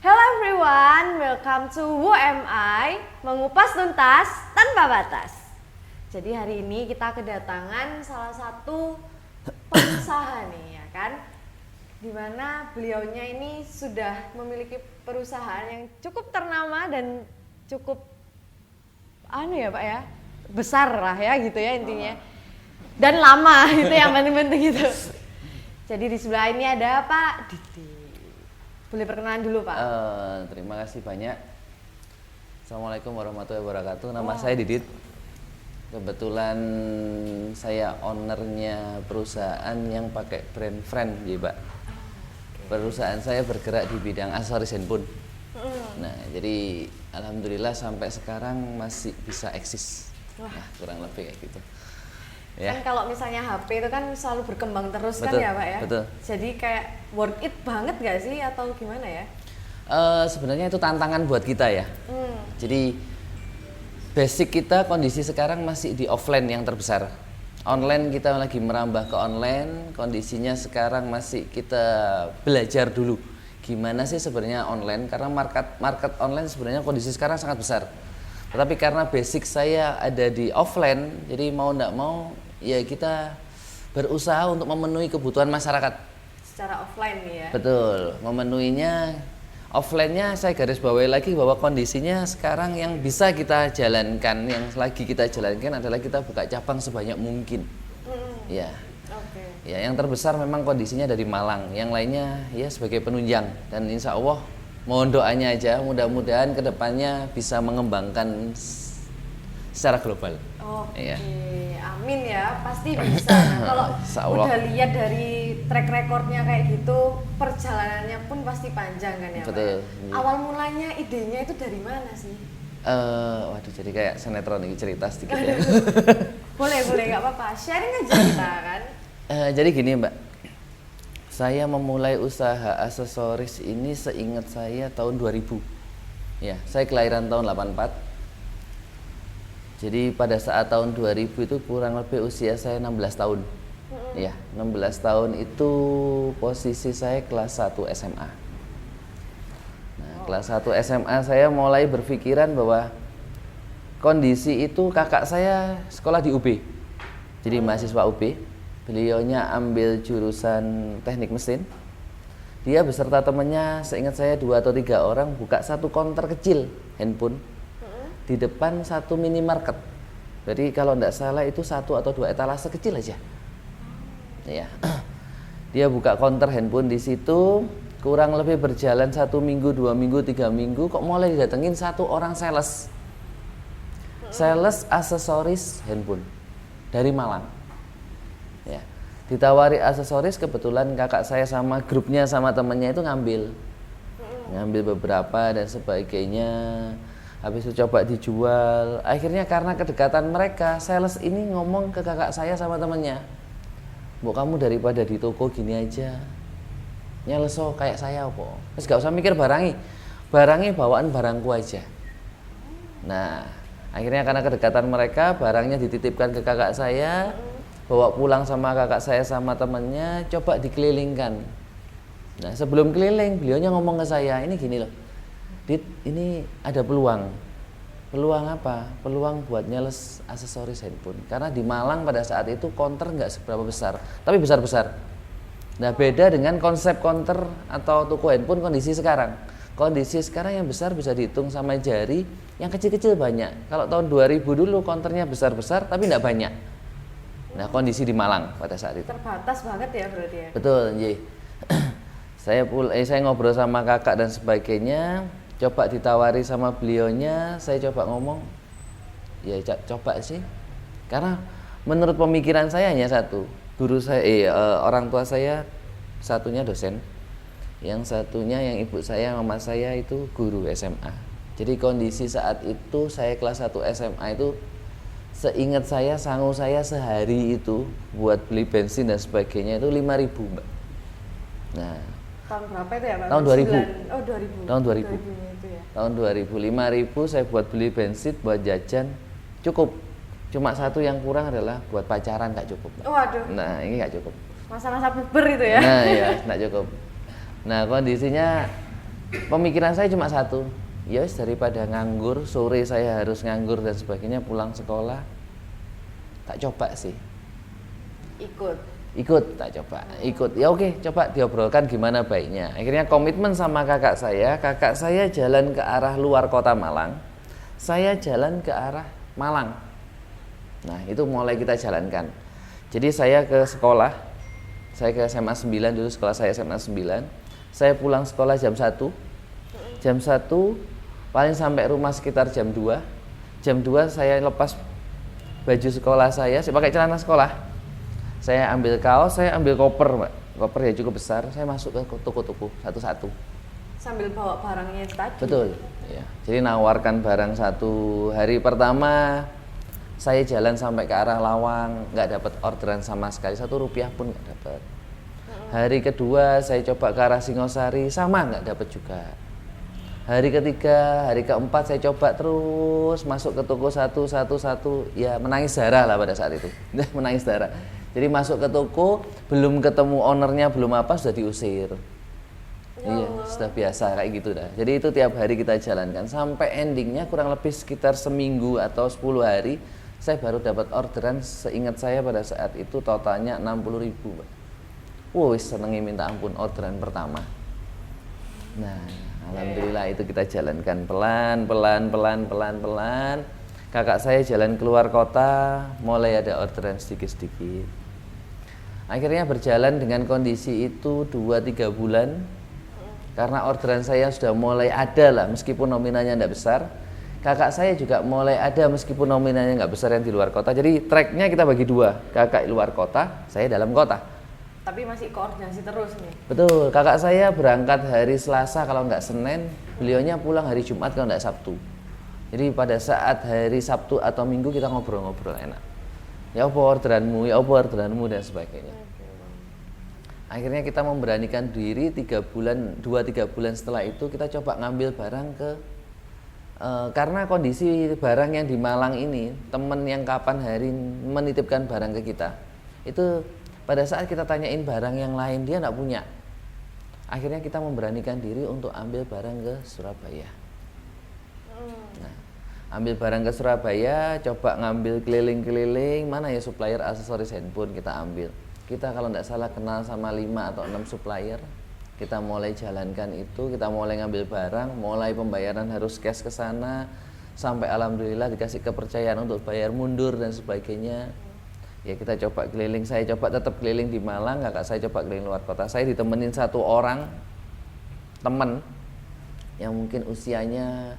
Hello everyone, welcome to Who Am I? Mengupas tuntas tanpa batas. Jadi hari ini kita kedatangan salah satu pengusaha nih ya kan, dimana beliaunya ini sudah memiliki perusahaan yang cukup ternama dan cukup ya Pak ya, besar lah ya gitu ya intinya, dan lama itu yang penting-penting gitu. Jadi di sebelah ini ada Pak Didi. Boleh perkenalan dulu Pak? Terima kasih banyak. Assalamualaikum warahmatullahi wabarakatuh. Nama saya Didit. Kebetulan saya ownernya perusahaan yang pakai brand Friend, ya Pak. Perusahaan saya bergerak di bidang aksesoris handphone. Nah, jadi alhamdulillah sampai sekarang masih bisa eksis. Nah, kurang lebih kayak gitu. Ya. Kan kalau misalnya HP itu kan selalu berkembang terus. Betul, kan ya Pak ya? Betul. Jadi kayak worth it banget gak sih atau gimana ya? Sebenarnya itu tantangan buat kita ya. Jadi basic kita kondisi sekarang masih di offline yang terbesar. Online kita lagi merambah ke online, kondisinya sekarang masih kita belajar dulu. Gimana sih sebenarnya online, karena market online sebenarnya kondisi sekarang sangat besar. Tetapi karena basic saya ada di offline, jadi mau enggak mau ya kita berusaha untuk memenuhi kebutuhan masyarakat. Secara offline nih ya? Betul, memenuhinya. Offline-nya saya garis bawahi lagi bahwa kondisinya sekarang yang bisa kita jalankan, yang lagi kita jalankan adalah kita buka cabang sebanyak mungkin. Ya. Ya, yang terbesar memang kondisinya dari Malang, yang lainnya ya sebagai penunjang, dan insya Allah mohon doanya aja, mudah-mudahan kedepannya bisa mengembangkan secara global. Oke, amin ya, pasti bisa. Nah, kalau udah lihat dari track recordnya kayak gitu, perjalanannya pun pasti panjang kan ya. Betul. Pak? Awal mulanya idenya itu dari mana sih? Waduh, jadi kayak sinetron ini, cerita sedikit ya. Boleh, nggak apa-apa, sharing aja kita kan. Jadi gini Mbak, saya memulai usaha aksesoris ini seingat saya tahun 2000. Ya, saya kelahiran tahun 84. Jadi pada saat tahun 2000 itu kurang lebih usia saya 16 tahun. Ya, 16 tahun itu posisi saya kelas 1 SMA. Nah, kelas 1 SMA saya mulai berpikiran bahwa kondisi itu kakak saya sekolah di UB. Jadi mahasiswa UB. Beliaunya ambil jurusan teknik mesin. Dia beserta temannya, seingat saya 2 atau 3 orang, buka satu counter kecil handphone di depan satu minimarket. Jadi kalau tidak salah itu 1 atau 2 etalase kecil aja. Ya. Dia buka counter handphone di situ, kurang lebih berjalan 1 minggu, 2 minggu, 3 minggu, kok mulai didatengin satu orang sales aksesoris handphone dari Malang. Ya. Ditawari aksesoris, kebetulan kakak saya sama grupnya sama temennya itu ngambil beberapa dan sebagainya. Habis itu coba dijual. Akhirnya karena kedekatan mereka, sales ini ngomong ke kakak saya sama temennya, "Bu, kamu daripada di toko gini aja, nyeleso kayak saya kok. Terus gak usah mikir barangnya bawaan barangku aja." Nah, akhirnya karena kedekatan mereka, barangnya dititipkan ke kakak saya, bawa pulang sama kakak saya sama temennya, coba dikelilingkan. Nah, sebelum keliling, beliaunya ngomong ke saya, "Ini gini loh, Dit, ini ada peluang." Peluang apa? Peluang buat nyales aksesoris handphone. Karena di Malang pada saat itu counter nggak seberapa besar, tapi besar-besar. Nah, beda dengan konsep counter atau toko handphone kondisi sekarang. Kondisi sekarang yang besar bisa dihitung sama jari, yang kecil-kecil banyak. Kalau tahun 2000 dulu counternya besar-besar tapi nggak banyak. Nah, kondisi di Malang pada saat itu. Terbatas banget ya berarti ya? Betul, Nji. Saya ngobrol sama kakak dan sebagainya, coba ditawari sama beliaunya, saya coba ngomong, ya coba sih. Karena menurut pemikiran saya hanya satu, guru saya, orang tua saya satunya dosen, yang satunya yang ibu saya, mama saya itu guru SMA. Jadi kondisi saat itu saya kelas 1 SMA itu, seingat saya sangu saya sehari itu buat beli bensin dan sebagainya itu 5.000 Mbak. Nah, tahun berapa itu ya Pak? Tahun 2000. Oh 2000. Tahun 2000. Itu ya. Tahun 2000, 5.000 saya buat beli bensin, buat jajan, cukup. Cuma satu yang kurang adalah buat pacaran, nggak cukup. Waduh. Nah, ini nggak cukup. Masa-masa puber itu ya? Nah, ya, nggak cukup. Nah, kondisinya pemikiran saya cuma satu, ya wis, daripada nganggur, sore saya harus nganggur dan sebagainya, pulang sekolah, tak coba sih. Ikut, tak coba, ikut. Ya oke, coba diobrolkan gimana baiknya. Akhirnya komitmen sama kakak saya jalan ke arah luar kota Malang, saya jalan ke arah Malang. Nah, itu mulai kita jalankan. Jadi saya ke sekolah, saya ke SMA 9 dulu, sekolah saya SMA 9. Saya pulang sekolah jam 1. Jam 1 paling sampai rumah sekitar jam 2. Jam 2 saya lepas baju sekolah saya pakai celana sekolah. Saya ambil kaos, saya ambil koper, Mbak. Koper ya cukup besar, saya masuk ke toko-toko satu-satu. Sambil bawa barangnya itu tadi. Betul, ya. Jadi nawarkan barang satu. Hari pertama saya jalan sampai ke arah Lawang, nggak dapat orderan sama sekali, Rp1 pun nggak dapat. Hari kedua saya coba ke arah Singosari, sama nggak dapat juga. Hari ketiga, hari keempat saya coba terus masuk ke toko satu, ya menangis darah lah pada saat itu, menangis darah. Jadi masuk ke toko, belum ketemu ownernya, belum apa, sudah diusir. Iya, sudah biasa kayak gitu dah. Jadi itu tiap hari kita jalankan sampai endingnya kurang lebih sekitar seminggu atau 10 hari, saya baru dapat orderan. Seingat saya pada saat itu totalnya 60.000, Mbak. Wih, senengnya minta ampun orderan pertama. Nah, alhamdulillah itu kita jalankan pelan. Kakak saya jalan keluar kota, mulai ada orderan sedikit-sedikit. Akhirnya berjalan dengan kondisi itu 2-3 bulan. Karena orderan saya sudah mulai ada lah, meskipun nominalnya tidak besar. Kakak saya juga mulai ada meskipun nominalnya nggak besar yang di luar kota. Jadi tracknya kita bagi dua, kakak luar kota, saya dalam kota. Tapi masih koordinasi terus nih. Betul, kakak saya berangkat hari Selasa kalau nggak Senin, beliaunya pulang hari Jumat kalau nggak Sabtu. Jadi pada saat hari Sabtu atau Minggu kita ngobrol-ngobrol enak. Ya apa orderanmu dan sebagainya. Akhirnya kita memberanikan diri 2-3 bulan setelah itu kita coba ngambil barang ke karena kondisi barang yang di Malang ini, temen yang kapan hari menitipkan barang ke kita, itu pada saat kita tanyain barang yang lain dia nggak punya. Akhirnya kita memberanikan diri untuk ambil barang ke Surabaya. Nah, ambil barang ke Surabaya, coba ngambil keliling-keliling, mana ya supplier aksesoris handphone kita ambil. Kita kalau nggak salah kenal sama 5 atau 6 supplier. Kita mulai jalankan itu, kita mulai ngambil barang, mulai pembayaran harus cash ke sana, sampai alhamdulillah dikasih kepercayaan untuk bayar mundur dan sebagainya. Ya kita coba keliling, saya coba tetap keliling di Malang, kakak saya coba keliling luar kota. Saya ditemenin 1 orang teman yang mungkin usianya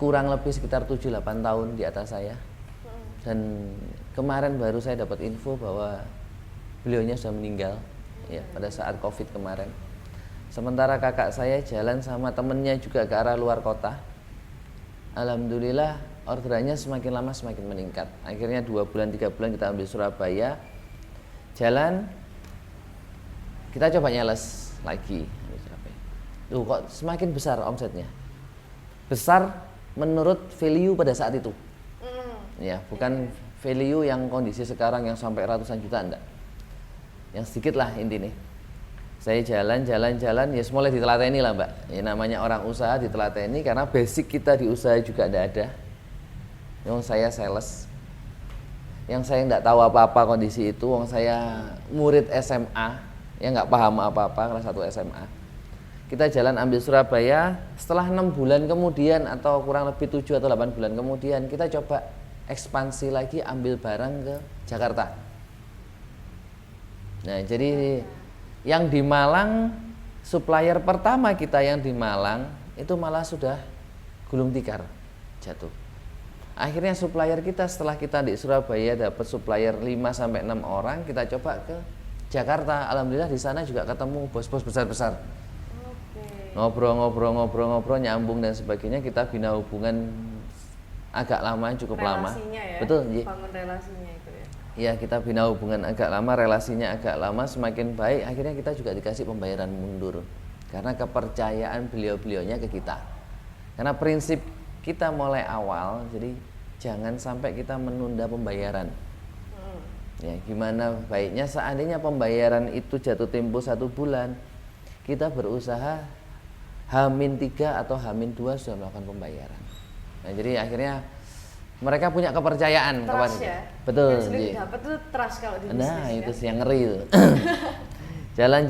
kurang lebih sekitar 7-8 tahun di atas saya. Dan kemarin baru saya dapat info bahwa beliaunya sudah meninggal ya pada saat COVID kemarin. Sementara kakak saya jalan sama temennya juga ke arah luar kota. Alhamdulillah orderannya semakin lama semakin meningkat. Akhirnya 2 bulan 3 bulan kita ambil Surabaya, jalan, kita coba nyales lagi. Loh, kok semakin besar omsetnya? Besar menurut value pada saat itu. Ya, bukan value yang kondisi sekarang yang sampai ratusan juta, enggak. Yang sedikit lah intinya. Saya jalan, ya mulai ditelateni lah, Mbak. Ya namanya orang usaha ditelateni karena basic kita di usaha juga enggak ada. Yang saya sales, yang saya enggak tahu apa-apa kondisi itu, wong saya murid SMA, yang enggak paham apa-apa kelas 1 SMA. Kita jalan ambil Surabaya, setelah 6 bulan kemudian atau kurang lebih 7 atau 8 bulan kemudian kita coba ekspansi lagi ambil barang ke Jakarta. Nah, jadi yang di Malang, supplier pertama kita yang di Malang itu malah sudah gulung tikar, jatuh. Akhirnya supplier kita setelah kita di Surabaya dapat supplier 5-6 orang, kita coba ke Jakarta. Alhamdulillah di sana juga ketemu bos-bos besar-besar. Ngobrol, nyambung dan sebagainya, kita bina hubungan agak lama, cukup lama. Ya? Betul, bangun relasinya itu ya. Ya, kita bina hubungan agak lama, relasinya agak lama, semakin baik. Akhirnya kita juga dikasih pembayaran mundur karena kepercayaan beliau-beliaunya ke kita. Karena prinsip kita mulai awal, jadi jangan sampai kita menunda pembayaran. Ya, gimana baiknya seandainya pembayaran itu jatuh tempo 1 bulan, kita berusaha H-3 atau H-2 sudah melakukan pembayaran. Nah, jadi akhirnya mereka punya kepercayaan kepada Trust ya. betul. Yang sulit Ji. dapat tuh trust kalau di bisnis. Nah, itu ya. sih yang ngeri itu. Jalan.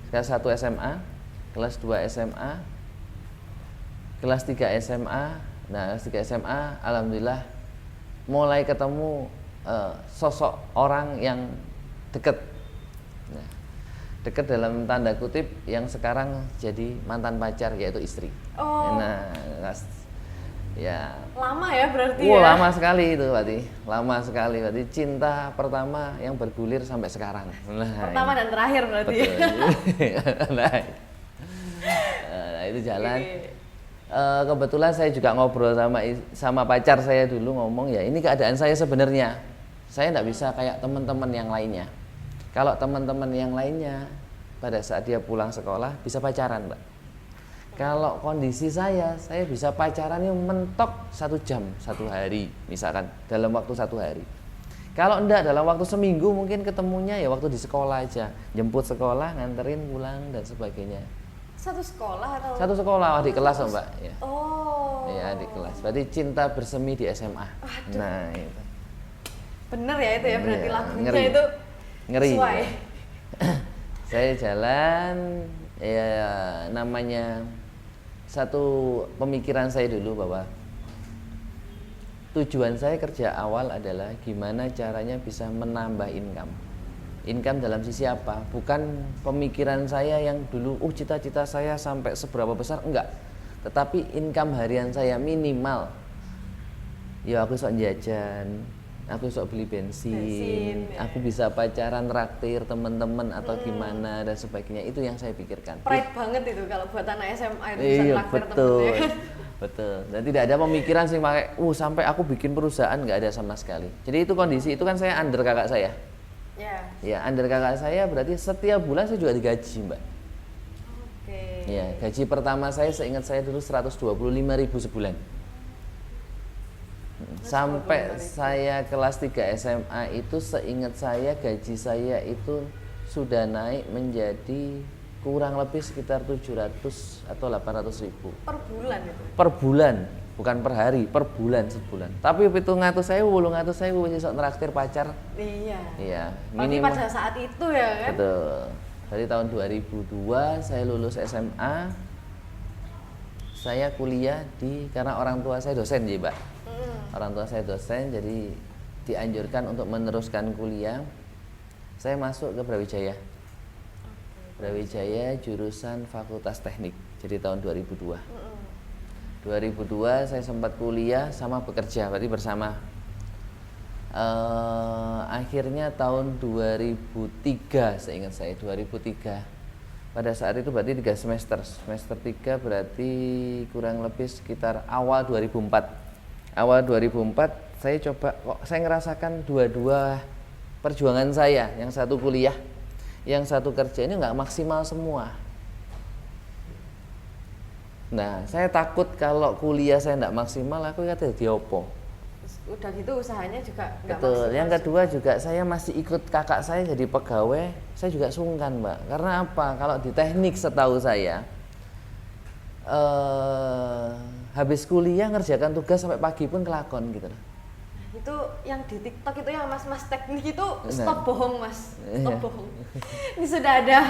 Kelas 1 SMA, kelas 2 SMA, kelas 3 SMA. Nah, kelas 3 SMA alhamdulillah mulai ketemu sosok orang yang dekat. Nah, dekat dalam tanda kutip yang sekarang jadi mantan pacar yaitu istri. Oh. Nah, ya Lama ya berarti wow, ya. lama sekali itu berarti. Lama sekali berarti cinta pertama yang bergulir sampai sekarang. Nah, Pertama dan terakhir berarti. betul. Nah, itu jalan. Oke. Kebetulan saya juga ngobrol sama pacar saya dulu ngomong ya ini keadaan saya sebenarnya. Saya tidak bisa kayak teman-teman yang lainnya. Kalau teman-teman yang lainnya pada saat dia pulang sekolah bisa pacaran, Mbak. Kalau kondisi saya bisa pacaran yang mentok 1 jam 1 hari, misalkan dalam waktu 1 hari. Kalau enggak dalam waktu seminggu mungkin ketemunya ya waktu di sekolah aja, jemput sekolah, nganterin pulang dan sebagainya. Satu sekolah atau? Satu sekolah di kelas, Mbak. Ya. Oh. Ya di kelas. Berarti cinta bersemi di SMA. Aduh. Nah itu. Bener ya itu ya berarti Iya, lagunya ngeri. itu Ngeri. sesuai. Saya jalan ya namanya satu pemikiran saya dulu bahwa tujuan saya kerja awal adalah gimana caranya bisa menambah income. Income dalam sisi apa? Bukan pemikiran saya yang dulu cita-cita saya sampai seberapa besar, enggak. Tetapi income harian saya minimal. Ya aku sok jajan, aku sok beli bensin, ya. aku bisa pacaran, traktir teman-teman atau gimana dan sebagainya. Itu yang saya pikirkan. Pride banget itu kalau buat anak SMA itu bisa Iya traktir betul, temennya kan. betul. Dan tidak ada pemikiran sih pakai, sampai aku bikin perusahaan nggak ada sama sekali. Jadi itu kondisi itu kan saya under kakak saya. Ya. Ya under kakak saya berarti setiap bulan saya juga digaji, Mbak. Oke. Ya gaji pertama saya seingat saya dulu 125.000 sebulan. Sampai saya kelas 3 SMA itu seingat saya gaji saya itu sudah naik menjadi kurang lebih sekitar 700 atau 800 ribu Per bulan itu. per bulan, bukan per hari, per bulan sebulan. Tapi 700.000, 800.000 wis iso traktir pacar. Iya. Iya, Tapi minimal. pada saat itu ya kan. Betul. Dari tahun 2002 saya lulus SMA. Saya kuliah karena orang tua saya dosen ya, Mbak. Orang tua saya dosen, jadi dianjurkan untuk meneruskan kuliah. Saya masuk ke Brawijaya. Brawijaya jurusan Fakultas Teknik. Jadi tahun 2002. 2002 saya sempat kuliah sama bekerja, berarti bersama. Akhirnya tahun 2003, seingat saya 2003. Pada saat itu berarti 3 semester. Semester 3 berarti kurang lebih sekitar awal 2004. Awal 2004 saya coba kok saya ngerasakan dua-dua perjuangan saya, yang satu kuliah, yang satu kerja ini nggak maksimal semua. Nah, saya takut kalau kuliah saya nggak maksimal, aku kata diopo. Udah gitu usahanya juga nggak Betul. maksimal. Yang kedua juga saya masih ikut kakak saya jadi pegawai, saya juga sungkan, Mbak. Karena apa? Kalau di teknik setahu saya, habis kuliah ngerjakan tugas sampai pagi pun kelakon gitu loh. Itu yang di TikTok itu yang mas-mas teknik itu stop bohong mas, stop Iya. bohong. Ini sudah ada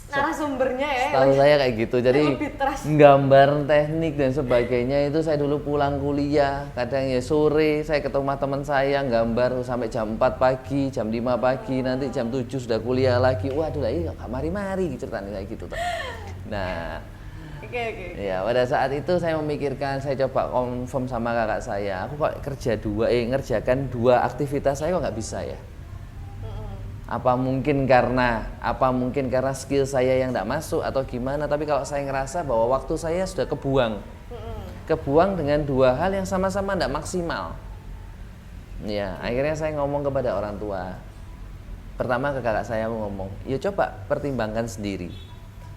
narasumbernya ya. Tahu saya kayak gitu. Jadi lebih trust. gambar teknik dan sebagainya itu saya dulu pulang kuliah, kadang ya sore saya ketemu teman saya gambar sampai jam 4 pagi, jam 5 pagi, nanti jam 7 sudah kuliah lagi. Waduh lah ini gak mari-mari ceritanya kayak gitu. Nah, Oke. ya pada saat itu saya memikirkan, saya coba confirm sama kakak saya, aku kok ngerjakan dua aktivitas saya kok nggak bisa ya. Apa mungkin karena skill saya yang tidak masuk atau gimana, tapi kalau saya ngerasa bahwa waktu saya sudah kebuang dengan dua hal yang sama-sama tidak maksimal. Ya akhirnya saya ngomong kepada orang tua. Pertama ke kakak saya aku ngomong, ya coba pertimbangkan sendiri.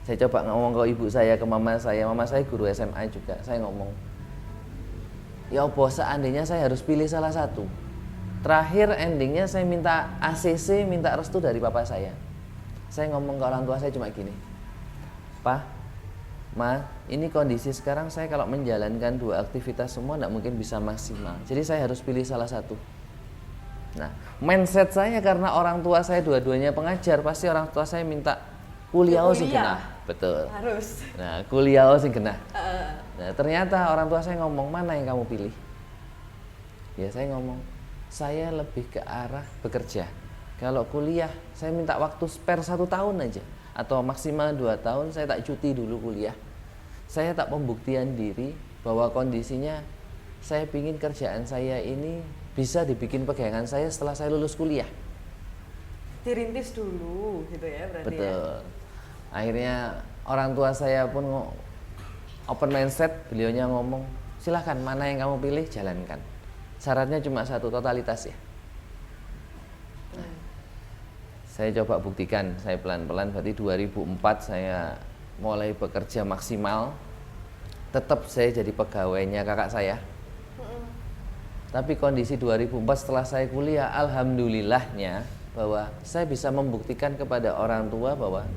Saya coba ngomong ke ibu saya, ke mama saya guru SMA juga. Saya ngomong, ya apa seandainya saya harus pilih salah satu. Terakhir endingnya saya minta ACC, minta restu dari papa saya. Saya ngomong ke orang tua saya cuma gini, Pak, Ma, ini kondisi sekarang saya kalau menjalankan dua aktivitas semua tidak mungkin bisa maksimal. Jadi saya harus pilih salah satu. Nah, mindset saya karena orang tua saya dua-duanya pengajar, pasti orang tua saya minta kuliah sing genah. Betul. Harus. Nah, kuliah sing genah. Nah, ternyata orang tua saya ngomong, mana yang kamu pilih? Ya saya ngomong, saya lebih ke arah bekerja. Kalau kuliah, saya minta waktu spare 1 tahun aja, atau maksimal 2 tahun. Saya tak cuti dulu kuliah. Saya tak pembuktian diri bahwa kondisinya saya pingin kerjaan saya ini bisa dibikin pegangan saya setelah saya lulus kuliah. Dirintis dulu gitu ya berarti. Betul. Akhirnya orang tua saya pun open mindset, beliaunya ngomong, silahkan mana yang kamu pilih jalankan. Syaratnya cuma satu, totalitas ya. Nah, saya coba buktikan, saya pelan-pelan, berarti 2004 saya mulai bekerja maksimal. Tetap saya jadi pegawainya kakak saya. Tapi kondisi 2004 setelah saya kuliah, alhamdulillahnya bahwa saya bisa membuktikan kepada orang tua bahwa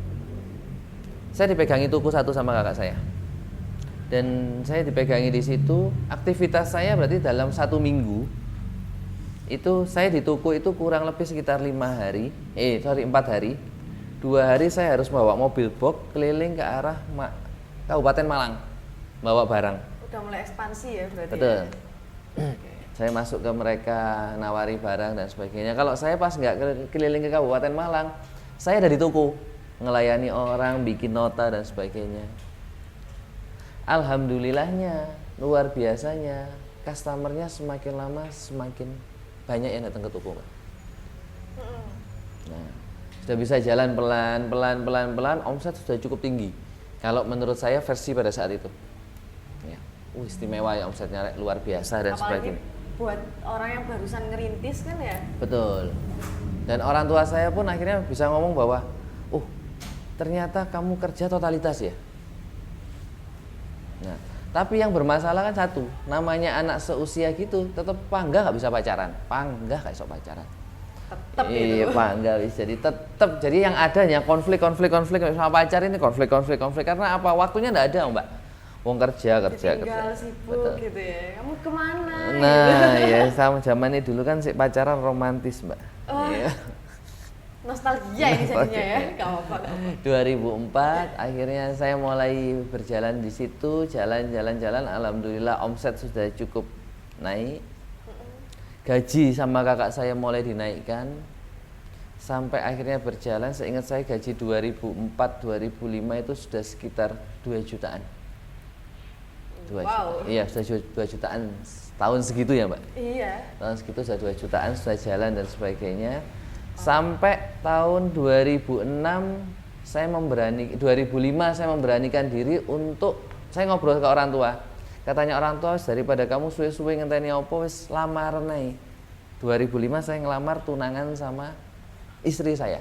saya dipegangi tuku satu sama kakak saya. Dan saya dipegangi di situ, aktivitas saya berarti dalam 1 minggu itu saya di toko itu kurang lebih sekitar 4 hari. 4 hari. 2 hari saya harus bawa mobil box keliling ke arah Kabupaten Malang, bawa barang. Udah mulai ekspansi ya berarti. Betul. Ya? Okay. Saya masuk ke mereka, nawari barang dan sebagainya. Kalau saya pas nggak keliling ke Kabupaten Malang, saya dari toko ngelayani orang, bikin nota dan sebagainya. Alhamdulillahnya, luar biasanya, customernya semakin lama semakin banyak yang datang ke toko, Mbak. Nah, sudah bisa jalan pelan, omset sudah cukup tinggi. Kalau menurut saya versi pada saat itu, ya, istimewa ya, omsetnya luar biasa dan apalagi sebagainya. Buat orang yang barusan ngerintis kan ya. Betul. Dan orang tua saya pun akhirnya bisa ngomong bahwa, ternyata kamu kerja totalitas ya. Nah, tapi yang bermasalah kan satu, namanya anak seusia gitu, tetap panggah nggak bisa pacaran, panggah nggak bisa pacaran. Tetap Iya, itu. panggah bisa, jadi tetap. Jadi yang adanya konflik sama pacar ini konflik karena apa? Waktunya nggak ada, Mbak. Wong kerja. Tinggal sibuk. Betul. Gitu ya. Kamu kemana? Nah, gitu. ya sama zaman ini dulu kan si pacaran romantis, Mbak. Iya. Nostalgia ini jadinya ya. Gak apa-apa. 2004 akhirnya saya mulai berjalan di situ, jalan, alhamdulillah omset sudah cukup naik. Gaji sama kakak saya mulai dinaikkan. Sampai akhirnya berjalan, seingat saya gaji 2004-2005 itu sudah sekitar 2 jutaan. 2 juta. Iya, sudah 2 jutaan tahun segitu ya, Mbak? Iya. Tahun segitu sudah 2 jutaan, sudah jalan dan sebagainya. Sampai tahun 2006 2005 saya memberanikan diri untuk saya ngobrol ke orang tua. Katanya orang tua, daripada kamu suwe-suwe ngenteni apa wis lamaran ae. 2005 saya ngelamar tunangan sama istri saya.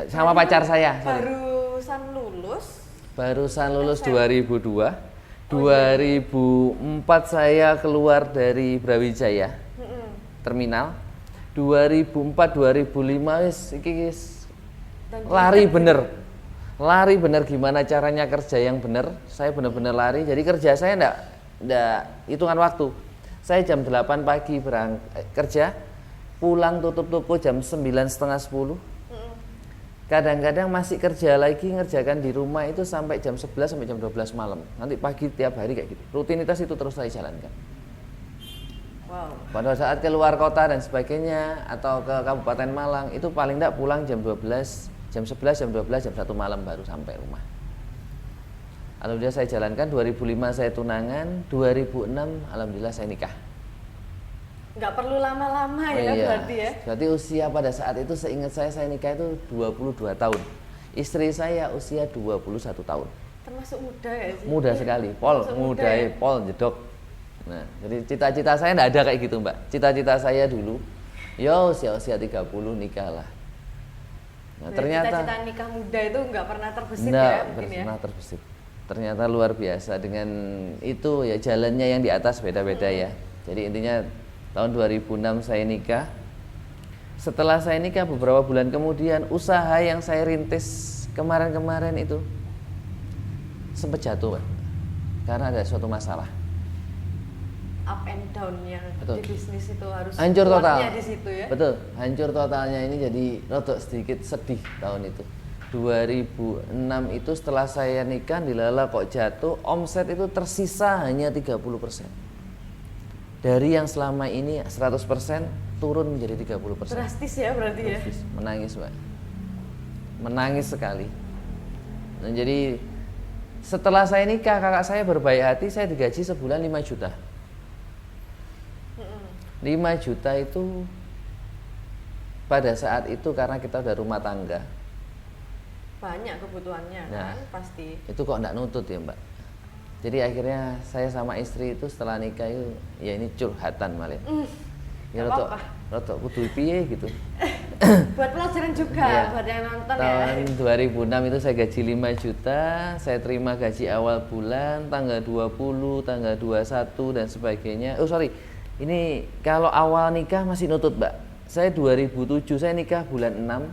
Sama pacar saya. Barusan lulus 2002. 2004 saya keluar dari Brawijaya terminal. 2004-2005 wis lari bener gimana caranya kerja yang bener. Saya bener-bener lari. Jadi kerja saya enggak hitungan waktu. Saya jam 8 pagi kerja, pulang tutup toko jam 9:30 10. Kadang-kadang masih kerja lagi, ngerjakan di rumah itu sampai jam 11 sampai jam 12 malam. Nanti pagi tiap hari kayak gitu. Rutinitas itu terus saya jalankan. Wow. Pada saat keluar kota dan sebagainya atau ke Kabupaten Malang itu paling tidak pulang jam 12, jam 11, jam 12, jam 1 malam baru sampai rumah. Alhamdulillah saya jalankan. 2005 saya tunangan, 2006 alhamdulillah saya nikah. Nggak perlu lama-lama ya, iya. Berarti ya. Berarti usia pada saat itu seingat saya nikah itu 22 tahun. Istri saya usia 21 tahun. Termasuk muda ya sih? Muda sekali, Pol jedok. Nah, jadi cita-cita saya enggak ada kayak gitu, Mbak. Cita-cita saya dulu, usia 30 nikah lah. Nah, ternyata cita-cita nikah muda itu nggak pernah terbesit pernah terbesit. Ternyata luar biasa dengan itu ya, jalannya yang di atas beda-beda ya. Jadi intinya tahun 2006 saya nikah. Setelah saya nikah beberapa bulan kemudian, usaha yang saya rintis kemarin-kemarin itu sempat jatuh, Pak. Karena ada suatu masalah. Up and down-nya Betul. di bisnis itu harus Hancur total. kuatnya di situ ya. Betul, hancur totalnya ini jadi rotok sedikit sedih tahun itu. 2006 itu setelah saya nikah dilala kok jatuh, omset itu tersisa hanya 30%. Dari yang selama ini 100% turun menjadi 30%. Drastis ya berarti ya. Drastis. Menangis, Pak. Menangis sekali. Nah, jadi setelah saya nikah, kakak saya berbaik hati, saya digaji sebulan 5 juta. 5 juta itu pada saat itu karena kita udah rumah tangga. Banyak kebutuhannya Nah, kan pasti. itu kok enggak nutut ya, Mbak. Jadi akhirnya saya sama istri itu setelah nikah itu ya ini curhatan malah. Ya Nggak rotok kudu piye gitu. Buat pelajaran juga Iya. buat yang nonton Tahun ya. 2006 itu saya gaji 5 juta, saya terima gaji awal bulan, tanggal 20, tanggal 21 dan sebagainya. Oh sorry, ini kalau awal nikah masih nutut, Mbak. Saya 2007, saya nikah bulan 6.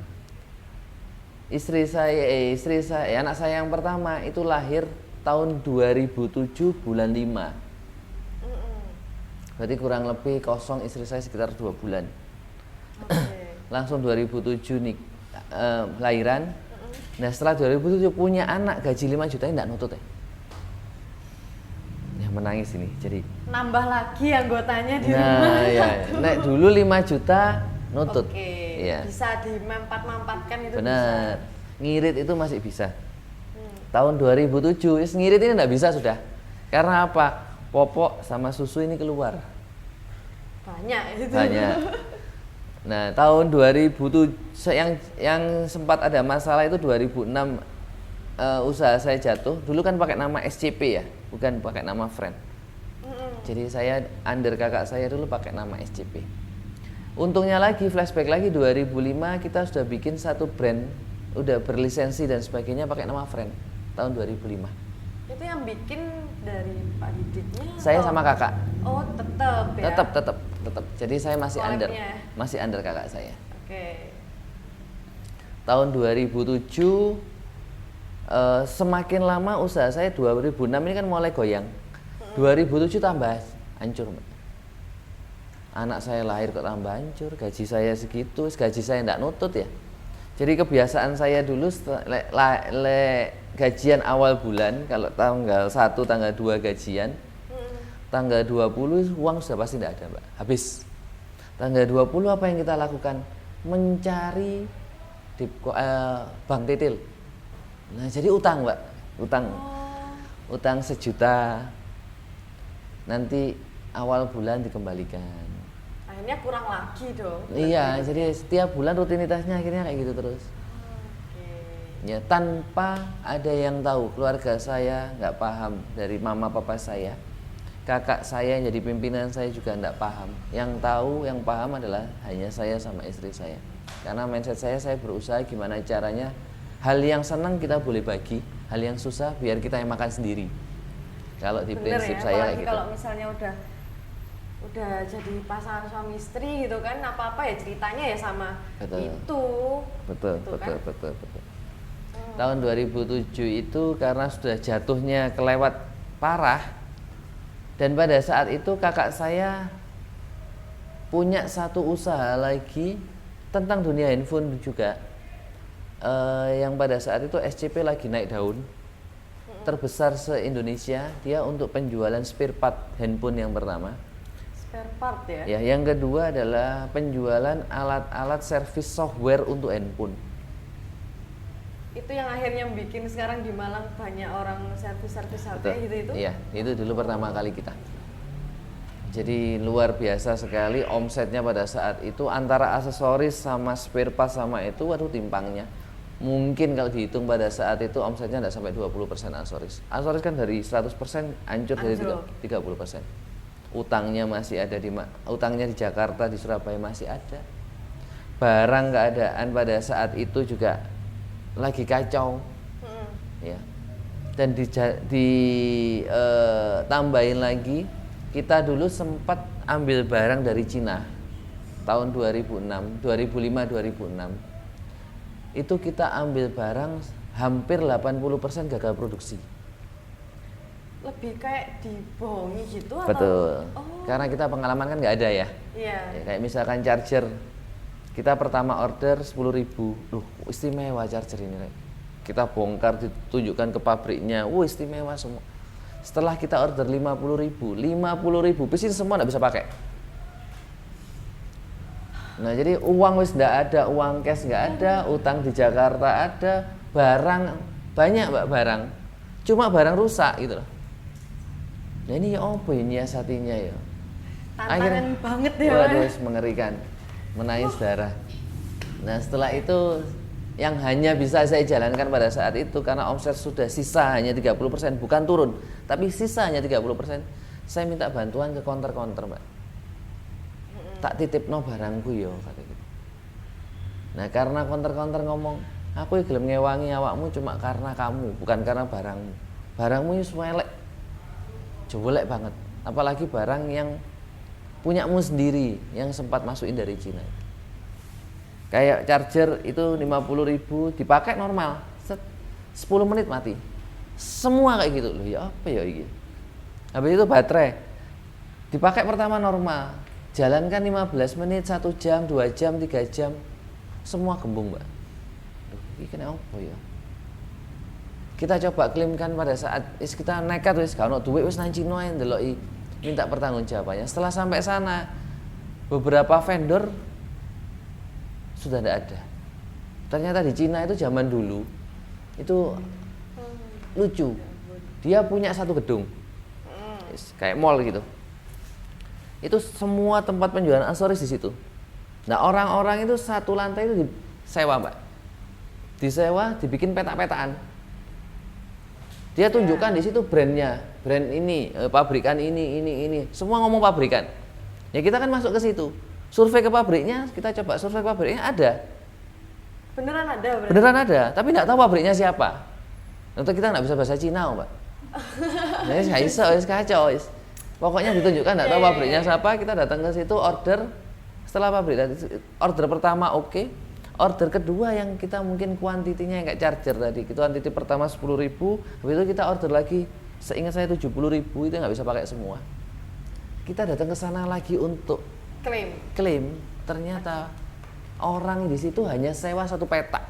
Istri saya, anak saya yang pertama itu lahir tahun 2007 bulan 5. Berarti kurang lebih kosong istri saya sekitar 2 bulan. Oke. Langsung 2007 nih lahiran. Nah setelah 2007 punya anak gaji 5 juta ini enggak nutut ya. Ya menangis ini jadi. Nambah lagi anggotanya di rumah. Nah ya, nek dulu 5 juta nutut. Oke. Iya. Bisa dimempat-mampatkan itu Benar. bisa. Ngirit itu masih bisa. Tahun 2007 ngirit ini enggak bisa sudah. Karena apa? Popok sama susu ini keluar. Banyak itu. Banyak. Nah, tahun 2007 yang sempat ada masalah itu 2006 usaha saya jatuh. Dulu kan pakai nama SCP ya, bukan pakai nama friend. Jadi saya under kakak saya dulu pakai nama SCP. Untungnya lagi flashback lagi 2005 kita sudah bikin satu brand, udah berlisensi dan sebagainya pakai nama friend tahun 2005. Itu yang bikin dari Pak Didiknya? Saya atau- sama kakak. Oh tetap ya? Tetap. Jadi saya Collabnya. masih under kakak saya. Oke. Tahun 2007 semakin lama usaha saya 2006 ini kan mulai goyang. 2007 tambah hancur, Mbak. Anak saya lahir kok tambah hancur, gaji saya segitu, gaji saya enggak nutut ya. Jadi kebiasaan saya dulu gajian awal bulan, kalau tanggal 1, tanggal 2 gajian, tanggal 20 uang sudah pasti tidak ada, Mbak. Habis. Tanggal 20 apa yang kita lakukan? Mencari di bank titil. Nah, jadi utang, Mbak. Utang 1 juta. Nanti awal bulan dikembalikan. Akhirnya kurang lagi dong. Iya, jadi setiap bulan rutinitasnya akhirnya kayak gitu terus. Oke. Ya, tanpa ada yang tahu, keluarga saya nggak paham, dari mama papa saya, kakak saya yang jadi pimpinan saya juga nggak paham. Yang tahu, yang paham adalah hanya saya sama istri saya. Karena mindset saya berusaha gimana caranya hal yang senang kita boleh bagi, hal yang susah biar kita yang makan sendiri. Kalau di Bener prinsip ya, saya apalagi kayak gitu. kalau misalnya udah jadi pasangan suami istri gitu kan, apa-apa ya ceritanya ya sama Betul. itu. Betul. Gitu kan? Tahun 2007 itu karena sudah jatuhnya kelewat parah, dan pada saat itu kakak saya punya satu usaha lagi tentang dunia handphone juga, yang pada saat itu SCP lagi naik daun, terbesar se-Indonesia dia untuk penjualan spare part handphone yang pertama. Spare part ya? Ya, yang kedua adalah penjualan alat-alat servis software untuk handphone. Itu yang akhirnya bikin sekarang di Malang banyak orang servis-servis HP Betul. gitu itu? Iya, itu dulu pertama kali kita. Jadi luar biasa sekali omsetnya pada saat itu, antara aksesoris sama spare part sama itu, waduh timpangnya. Mungkin kalau dihitung pada saat itu omsetnya tidak sampai 20% aksesoris. Aksesoris kan dari 100% hancur dari 30%. Utangnya masih ada utangnya di Jakarta, di Surabaya masih ada. Barang keadaan pada saat itu juga lagi kacau. Ya. Dan tambahin lagi, kita dulu sempat ambil barang dari Cina. tahun 2006, 2005, 2006 itu kita ambil barang hampir 80% gagal produksi. Lebih kayak dibohongi gitu atau? Betul. Oh. Karena kita pengalaman kan nggak ada ya. Iya. Ya, kayak misalkan charger, kita pertama order 10.000, loh istimewa charger ini. Kita bongkar, ditunjukkan ke pabriknya, istimewa semua. Setelah kita order 50.000 piece semua nggak bisa pakai. Nah jadi uang wis nggak ada, uang cash nggak ada, utang di Jakarta ada, barang banyak mbak, barang, cuma barang rusak gitu loh. Nah ini ya apa ini nyiasatinya ya? Tantangan banget ya. Waduh, mengerikan, menangis darah. Nah setelah itu yang hanya bisa saya jalankan pada saat itu karena omset sudah sisa hanya 30%, bukan turun, tapi sisa hanya 30%. Saya minta bantuan ke counter-counter mbak. Tak titip no barangku yo kata gitu. Nah karena counter-counter ngomong, aku gelem ngewangi awakmu cuma karena kamu, bukan karena barangmu. Barangmu itu elek, jelek banget. Apalagi barang yang punyamu sendiri yang sempat masukin dari Cina. Kayak charger itu 50.000 dipakai normal, 10 menit mati. Semua kayak gitu loh. Ya apa ya ini? Habis itu baterai dipakai pertama normal, jalankan 15 menit, 1 jam, 2 jam, 3 jam, semua gembung mbak. Duh, ini kena apa ya? Kita coba klaimkan pada saat kita nekat wis gak ono duit wis nang Cina ae ndeloki, minta pertanggungjawabannya. Setelah sampai sana, beberapa vendor sudah tidak ada. Ternyata di Cina itu zaman dulu itu lucu. Dia punya satu gedung, kayak mall gitu. Itu semua tempat penjualan aksesoris di situ. Nah orang-orang itu satu lantai itu disewa mbak, disewa, dibikin petak-petakan. Dia tunjukkan di situ brandnya, brand ini, pabrikan ini, semua ngomong pabrikan. Ya kita kan masuk ke situ, survei ke pabriknya, kita coba survei ke pabriknya ada. Beneran ada berarti? Beneran ada, tapi nggak tahu pabriknya siapa. Untuk kita nggak bisa bahasa Cina mbak. Nah ini kacau. Pokoknya ditunjukkan nggak tahu pabriknya siapa, kita datang ke situ order. Setelah pabrik order pertama oke. Order kedua yang kita mungkin kuantitinya yang kayak charger tadi, itu kuantiti pertama 10.000, habis itu kita order lagi, seingat saya 70.000 itu nggak bisa pakai semua. Kita datang ke sana lagi untuk klaim, ternyata orang di situ hanya sewa satu petak,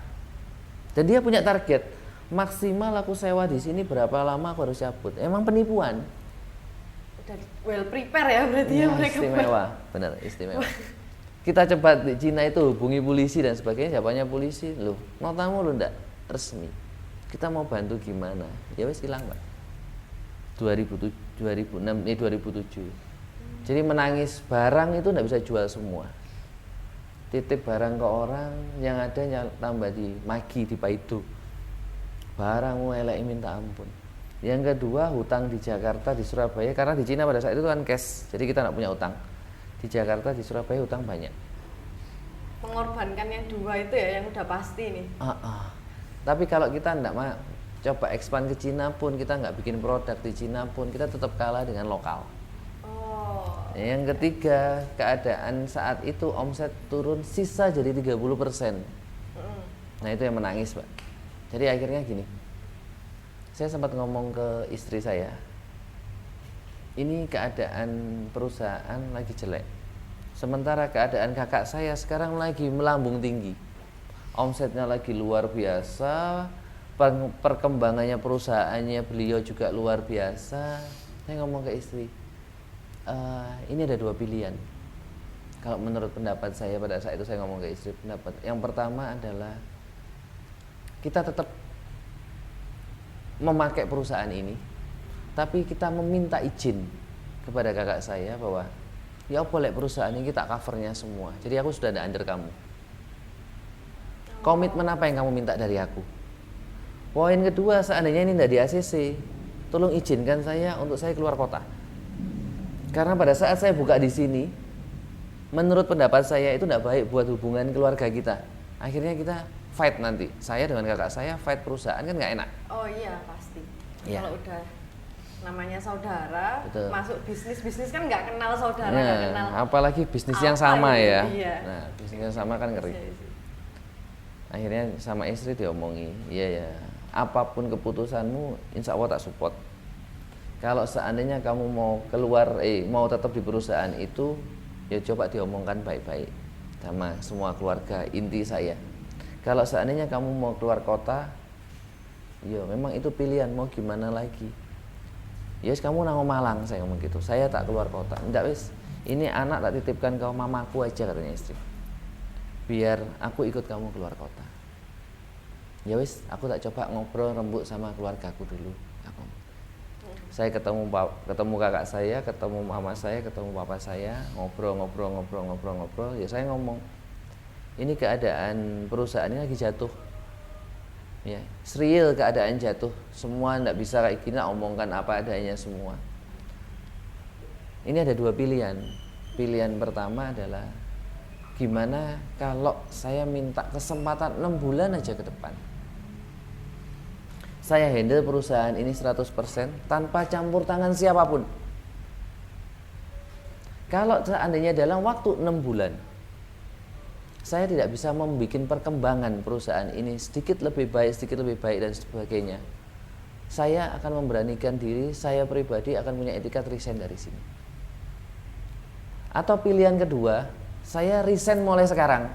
dan dia punya target maksimal aku sewa di sini berapa lama aku harus cabut. Emang penipuan. Udah well prepare ya berarti ya mereka. Istimewa, benar istimewa. Kita coba di Cina itu hubungi polisi dan sebagainya, siapanya polisi, loh notamu lo ndak resmi, kita mau bantu gimana, ya wes hilang mbak. 2007. Jadi menangis, barang itu ndak bisa jual semua, titip barang ke orang yang ada tambah di maki, di paido, barangmu elek minta ampun. Yang kedua hutang di Jakarta, di Surabaya, karena di Cina pada saat itu kan cash, jadi kita nggak punya utang. Di Jakarta, di Surabaya hutang banyak. Mengorbankan yang dua itu ya, yang udah pasti nih. Tapi kalau kita nggak mau coba expand ke Cina pun, kita nggak bikin produk di Cina pun, kita tetap kalah dengan lokal. Yang ketiga, keadaan saat itu omset turun, sisa jadi 30%. Nah itu yang menangis Pak. Jadi akhirnya gini, saya sempat ngomong ke istri saya, ini keadaan perusahaan lagi jelek, sementara keadaan kakak saya sekarang lagi melambung tinggi, omsetnya lagi luar biasa, perkembangannya perusahaannya beliau juga luar biasa. Saya ngomong ke istri, ini ada dua pilihan. Kalau menurut pendapat saya pada saat itu, saya ngomong ke istri, pendapat yang pertama adalah kita tetap memakai perusahaan ini, tapi kita meminta izin kepada kakak saya bahwa ya boleh perusahaan ini kita covernya semua, jadi aku sudah ada under kamu. Komitmen apa yang kamu minta dari aku? Poin kedua, seandainya ini tidak di ACC, tolong izinkan saya untuk saya keluar kota, karena pada saat saya buka di sini, menurut pendapat saya itu tidak baik buat hubungan keluarga kita. Akhirnya kita fight nanti, saya dengan kakak saya fight perusahaan, kan nggak enak. Oh iya pasti. Ya. Kalau udah namanya saudara. Betul. Masuk bisnis kan nggak kenal saudara, Ya, nggak kenal apalagi bisnis yang apa sama gitu, ya. iya. Nah, bisnis yang sama kan ngeri. Iya sih. Akhirnya sama istri diomongi, iya ya, apapun keputusanmu, insya Allah tak support. Kalau seandainya kamu mau keluar, mau tetap di perusahaan itu, ya coba diomongkan baik-baik sama semua keluarga inti saya. Kalau seandainya kamu mau keluar kota, ya memang itu pilihan, mau gimana lagi. Ya yes, kamu nang Malang, saya ngomong gitu. Saya tak keluar kota. Enggak wis, ini anak tak titipkan ke mamaku aja, katanya istri. Biar aku ikut kamu keluar kota. Ya wis, aku tak coba ngobrol rembuk sama keluargaku dulu. Saya ketemu kakak saya, ketemu mama saya, ketemu papa saya, ngobrol. Ya saya ngomong, ini keadaan perusahaan ini lagi jatuh. Ya, serius keadaan jatuh. Semua ndak bisa kayak gini, omongkan apa adanya semua. Ini ada dua pilihan. Pilihan pertama adalah gimana kalau saya minta kesempatan 6 bulan aja ke depan. Saya handle perusahaan ini 100% tanpa campur tangan siapapun. Kalau seandainya dalam waktu 6 bulan saya tidak bisa membuat perkembangan perusahaan ini sedikit lebih baik dan sebagainya, saya akan memberanikan diri, saya pribadi akan punya etikat resign dari sini. Atau pilihan kedua, saya resign mulai sekarang.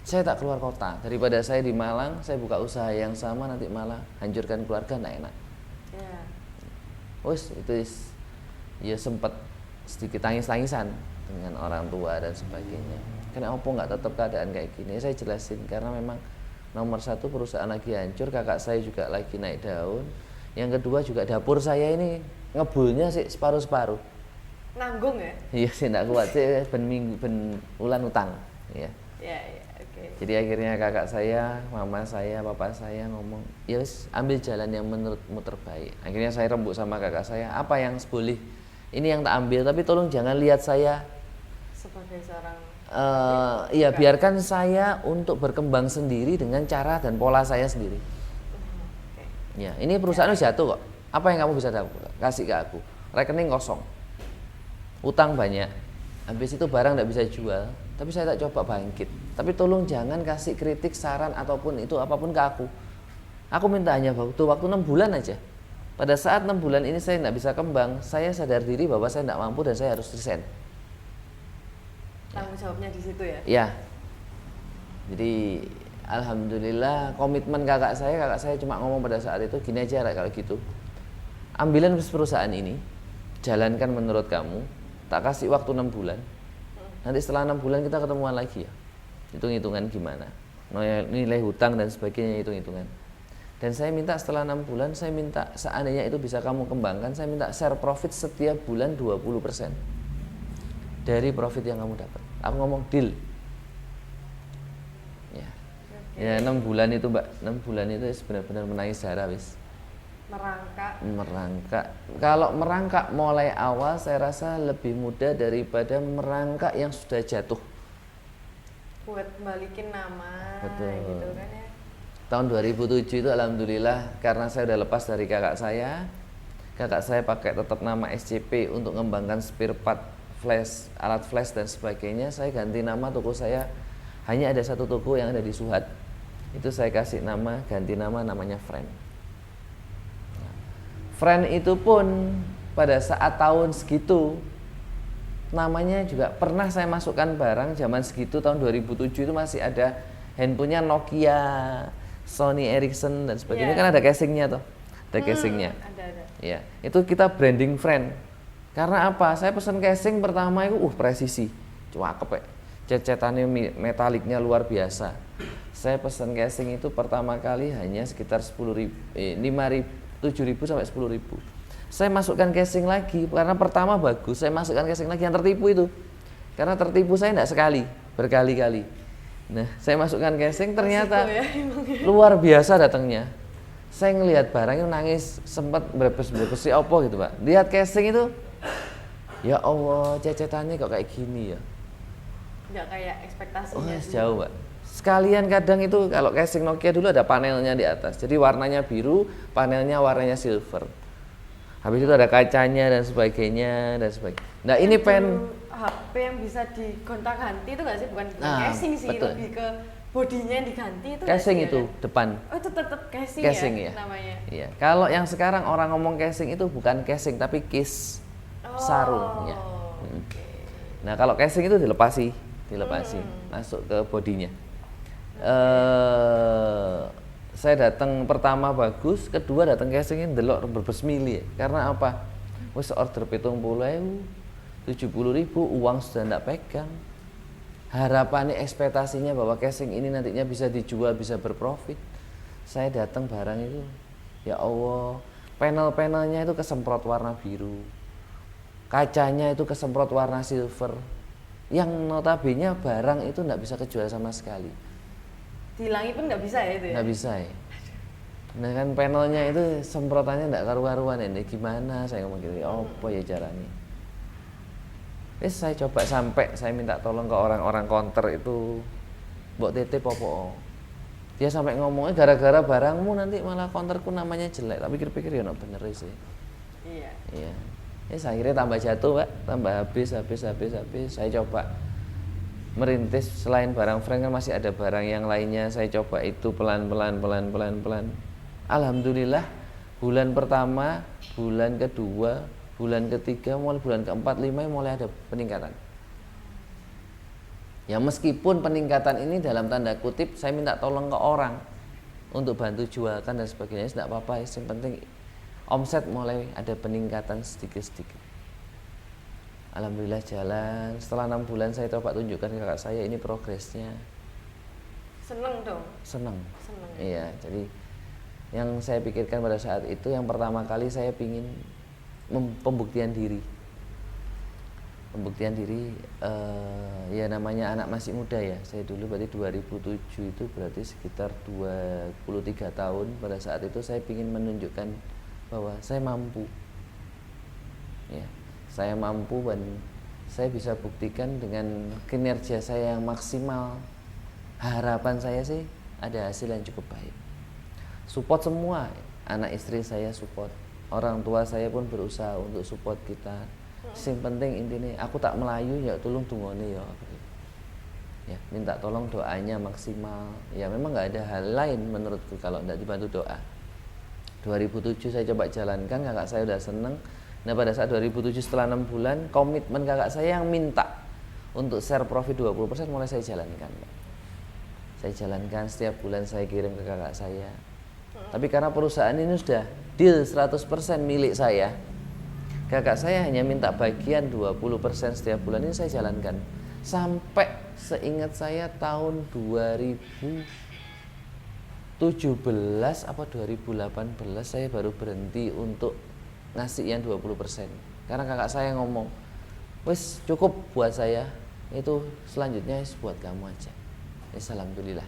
Saya tak keluar kota, daripada saya di Malang, saya buka usaha yang sama nanti malah hancurkan keluarga, nggak enak. Itu ya sempat sedikit tangis-tangisan dengan orang tua dan sebagainya. Kenapa nggak tetap keadaan kayak gini? Saya jelasin karena memang nomor satu perusahaan lagi hancur, kakak saya juga lagi naik daun. Yang kedua juga dapur saya ini ngebulnya sih separuh-separuh. Nanggung ya? Iya sih nggak kuat sih, ben ulan utang. Ya. Oke. Jadi akhirnya kakak saya, mama saya, papa saya ngomong, ya wis ambil jalan yang menurutmu terbaik. Akhirnya saya rembuk sama kakak saya, apa yang boleh ini yang tak ambil, tapi tolong jangan lihat saya sebagai seorang biarkan saya untuk berkembang sendiri dengan cara dan pola saya sendiri. Ya, ini perusahaan jatuh kok. Apa yang kamu bisa kasih ke aku? Rekening kosong, utang banyak, habis itu barang tidak bisa jual. Tapi saya tak coba bangkit. Tapi tolong jangan kasih kritik, saran ataupun itu apapun ke aku. Aku minta hanya waktu 6 bulan aja. Pada saat 6 bulan ini saya tidak bisa kembang, saya sadar diri bahwa saya tidak mampu dan saya harus resign. Tanggung jawabnya di situ ya? Ya. Jadi alhamdulillah komitmen kakak saya cuma ngomong pada saat itu gini aja kalau gitu. Ambilin perusahaan ini, jalankan menurut kamu, tak kasih waktu 6 bulan. Nanti setelah 6 bulan kita ketemuan lagi ya. Hitung-hitungan gimana. Nilai hutang dan sebagainya, hitung-hitungan. Dan saya minta setelah 6 bulan, saya minta seandainya itu bisa kamu kembangkan, saya minta share profit setiap bulan 20% dari profit yang kamu dapat. Aku ngomong deal. Ya 6 bulan itu Mbak, 6 bulan itu benar-benar menangis darah wis. Merangkak. Kalau merangkak mulai awal saya rasa lebih mudah daripada merangkak yang sudah jatuh. Buat balikin nama. Betul. Gitu kan ya. Tahun 2007 itu alhamdulillah karena saya udah lepas dari kakak saya pakai tetap nama SCP untuk mengembangkan spare part flash, alat flash dan sebagainya. Saya ganti nama toko saya, hanya ada satu toko yang ada di Suhat. Itu saya kasih nama, ganti nama namanya Friend. Friend itu pun pada saat tahun segitu namanya juga pernah saya masukkan barang zaman segitu tahun 2007 itu masih ada handphonenya Nokia, Sony Ericsson dan sebagainya, kan ada casingnya tuh, ada casingnya. Ada. Ya, itu kita branding Friend. Karena apa? Saya pesan casing pertama itu presisi, cakep ya. Cecetannya metaliknya luar biasa. Saya pesan casing itu pertama kali hanya sekitar 7.000 sampai 10.000. Saya masukkan casing lagi karena pertama bagus, saya masukkan casing lagi yang tertipu itu. Karena tertipu saya tidak sekali, berkali-kali. Nah, saya masukkan casing ternyata luar biasa datangnya. Saya ngelihat barang itu nangis, sempat berbes-berbes apa gitu, Pak. Lihat casing itu, ya Allah, cecetannya kok kayak gini ya. Nggak kayak ekspektasinya. Jauh, Pak. Sekalian kadang itu kalau casing Nokia dulu ada panelnya di atas. Jadi warnanya biru, panelnya warnanya silver. Habis itu ada kacanya dan sebagainya dan sebagainya. Nah ini pen HP yang bisa digonta-ganti itu nggak sih, bukan casing sih, betul. lebih ke bodinya yang diganti itu. Casing sih, itu ya? depan. Oh itu tetap casing, Casing ya, ya. namanya. Iya. Kalau yang sekarang orang ngomong casing itu bukan casing tapi case sarung ya. Okay. Nah kalau casing itu dilepasi masuk ke bodinya. Saya datang pertama bagus, kedua datang casingnya delok berbesmili ya. Karena apa? Wis order 70.000, 70.000 uang sudah ndak pegang. Harapannya ekspektasinya bahwa casing ini nantinya bisa dijual, bisa berprofit. Saya datang barang itu, ya Allah, panel-panelnya itu kesemprot warna biru, kacanya itu kesemprot warna silver, yang notabene barang itu nggak bisa kejual sama sekali. Dihilangi pun nggak bisa ya itu ya? Nggak bisa ya. Nah kan panelnya itu semprotannya nggak karu-karuan ini gimana, saya ngomong gitu, apa ya caranya. Saya coba sampai saya minta tolong ke orang-orang counter itu, mbok titip apa. Dia sampai ngomongnya gara-gara barangmu nanti malah counterku namanya jelek. Tapi pikir-pikir ya bener sih. Iya. Iya. Akhirnya tambah jatuh Pak, tambah habis. Saya coba merintis, selain barang frank kan masih ada barang yang lainnya. Saya coba itu pelan-pelan. Alhamdulillah bulan pertama, bulan kedua, bulan ketiga, mulai bulan keempat, lima mulai ada peningkatan. Ya meskipun peningkatan ini dalam tanda kutip saya minta tolong ke orang untuk bantu jualkan dan sebagainya, tidak apa-apa, yang penting omset mulai ada peningkatan sedikit-sedikit. Alhamdulillah jalan. Setelah 6 bulan saya coba tunjukkan ke kakak saya ini progresnya. Seneng dong? Seneng. Seneng. Iya, jadi yang saya pikirkan pada saat itu yang pertama kali saya pingin pembuktian diri. Ya namanya anak masih muda ya. Saya dulu berarti 2007 itu berarti sekitar 23 tahun. Pada saat itu saya ingin menunjukkan bahwa saya mampu. Ya, saya mampu dan saya bisa buktikan dengan kinerja saya yang maksimal. Harapan saya sih ada hasil yang cukup baik. Support semua, anak istri saya support. Orang tua saya pun berusaha untuk support kita. Yang penting intinya aku tak melayu ya tolong tungone ya. Ya, minta tolong doanya maksimal. Ya memang nggak ada hal lain menurutku kalau tidak dibantu doa. 2007 saya coba jalankan, kakak saya udah seneng. Nah pada saat 2007 setelah 6 bulan komitmen kakak saya yang minta untuk share profit 20% mulai saya jalankan. Saya jalankan setiap bulan saya kirim ke kakak saya. Tapi karena perusahaan ini sudah deal 100% milik saya, kakak saya hanya minta bagian 20% setiap bulan. Ini saya jalankan sampai seingat saya tahun 2017 apa 2018 saya baru berhenti untuk ngasih yang 20%. Karena kakak saya ngomong, wes cukup buat saya, itu selanjutnya buat kamu aja. Alhamdulillah.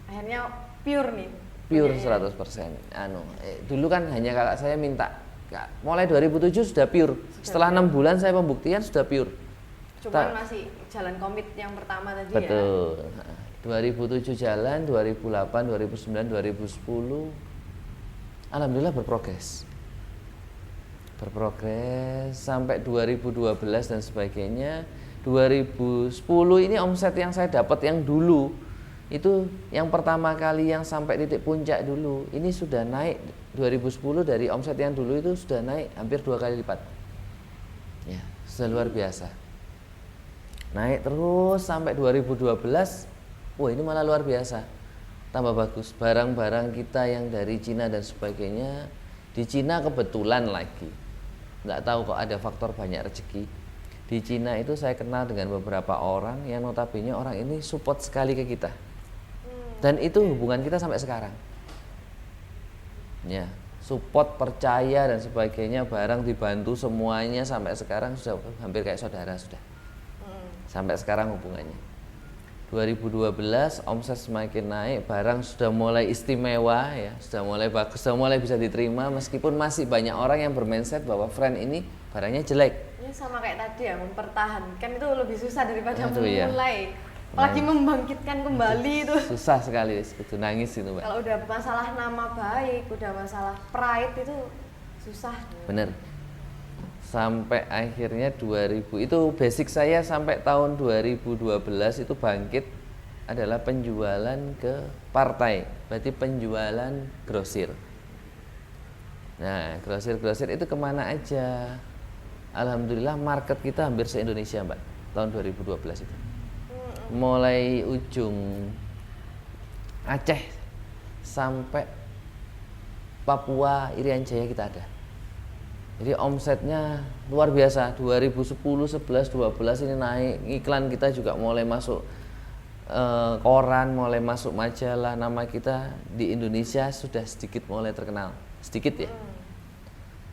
Akhirnya pure nih. Pure 100%. Dulu kan hanya kakak saya minta. Mulai 2007 sudah pure. Setelah 6 bulan saya pembuktian sudah pure. Cuman masih jalan komit yang pertama tadi. Betul. Ya. 2007 jalan, 2008, 2009, 2010. Alhamdulillah berprogres sampai 2012 dan sebagainya. 2010 ini omset yang saya dapat yang dulu itu yang pertama kali yang sampai titik puncak dulu ini sudah naik 2010 dari omset yang dulu itu sudah naik hampir 2 kali lipat. Ya, sudah luar biasa. Naik terus sampai 2012. Wah, ini malah luar biasa. Tambah bagus. Barang-barang kita yang dari Cina dan sebagainya, di Cina kebetulan lagi. Nggak tahu kok ada faktor banyak rezeki. Di Cina itu saya kenal dengan beberapa orang yang notabene orang ini support sekali ke kita. Dan itu hubungan kita sampai sekarang. Ya, support, percaya dan sebagainya, barang dibantu semuanya sampai sekarang sudah hampir kayak saudara sudah. Sampai sekarang hubungannya. 2012 omset semakin naik, barang sudah mulai istimewa ya, sudah mulai bagus, sudah mulai bisa diterima meskipun masih banyak orang yang bermindset bahwa friend ini barangnya jelek. Ini sama kayak tadi ya, mempertahankan itu lebih susah daripada Iya. memulai. Apalagi membangkitkan kembali itu susah sekali, itu nangis itu Mbak. Kalau udah masalah nama baik, udah masalah pride itu susah. Bener. Sampai akhirnya 2000 itu basic saya sampai tahun 2012 itu bangkit adalah penjualan ke partai, berarti penjualan grosir. Nah, grosir itu kemana aja? Alhamdulillah market kita hampir se-Indonesia, Mbak, tahun 2012 itu. Mulai ujung Aceh sampai Papua, Irian Jaya kita ada. Jadi omsetnya luar biasa. 2010, 11, 12 ini naik. Iklan kita juga mulai masuk koran, mulai masuk majalah. Nama kita di Indonesia sudah sedikit mulai terkenal. Sedikit ya.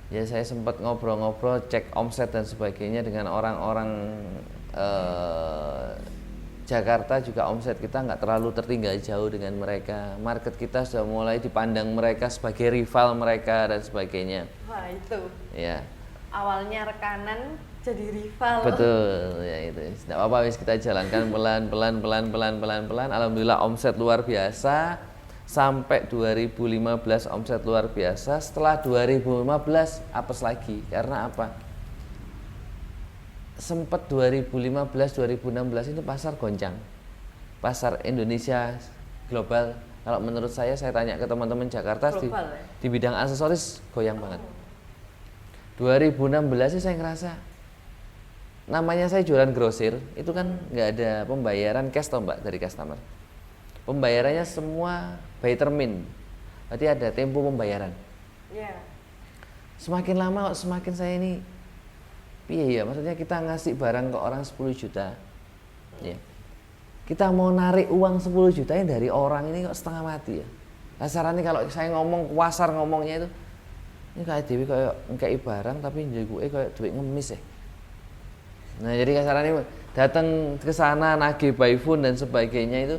Ya saya sempat ngobrol-ngobrol, cek omset dan sebagainya dengan orang-orang Jakarta juga omset kita nggak terlalu tertinggal jauh dengan mereka. Market kita sudah mulai dipandang mereka sebagai rival mereka dan sebagainya. Wah itu. Ya. Awalnya rekanan jadi rival. Betul, ya itu. Tidak apa-apa, kita jalankan pelan. Alhamdulillah omset luar biasa sampai 2015 omset luar biasa. Setelah 2015 apes lagi. Karena apa? Sempat 2015-2016 itu pasar goncang, pasar Indonesia global. Kalau menurut saya tanya ke teman-teman Jakarta global, di bidang aksesoris goyang banget. 2016 sih saya ngerasa, namanya saya jualan grosir, itu kan nggak ada pembayaran cash toh Mbak dari customer. Pembayarannya semua by termin, berarti ada tempo pembayaran. Yeah. Semakin lama semakin saya ini iya, maksudnya kita ngasih barang ke orang 10 juta ya. Kita mau narik uang 10 juta dari orang ini kok setengah mati ya. Kasarannya kalau saya ngomong pasar ngomongnya itu, ini kayak dewi kayak ngekei barang tapi gue kayak duit ngemis ya. Nah jadi kasarannya datang ke sana nagih by phone dan sebagainya itu,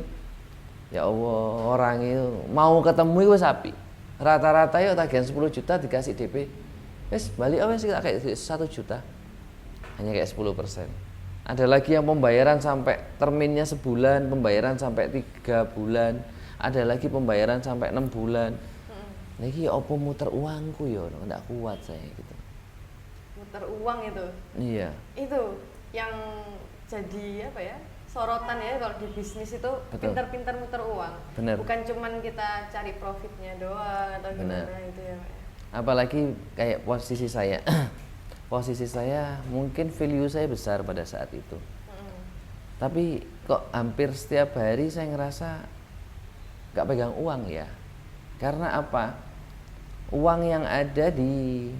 ya Allah, orang itu mau ketemu itu sapi. Rata-rata yuk tagihan 10 juta dikasih DP, wes balik wes kita kayak 1 juta. Hanya kayak 10%. Ada lagi yang pembayaran sampai terminnya sebulan, pembayaran sampai 3 bulan, ada lagi pembayaran sampai 6 bulan. Lagi opo muter uangku ya, enggak kuat saya gitu. Muter uang itu. Iya. Itu yang jadi apa ya? Sorotan ya kalau di bisnis itu. Betul. Pintar-pintar muter uang. Bener. Bukan cuman kita cari profitnya doang atau gimana. Bener. Itu ya. Apalagi kayak posisi saya. Posisi saya mungkin value saya besar pada saat itu. Tapi kok hampir setiap hari saya ngerasa gak pegang uang ya. Karena apa? Uang yang ada di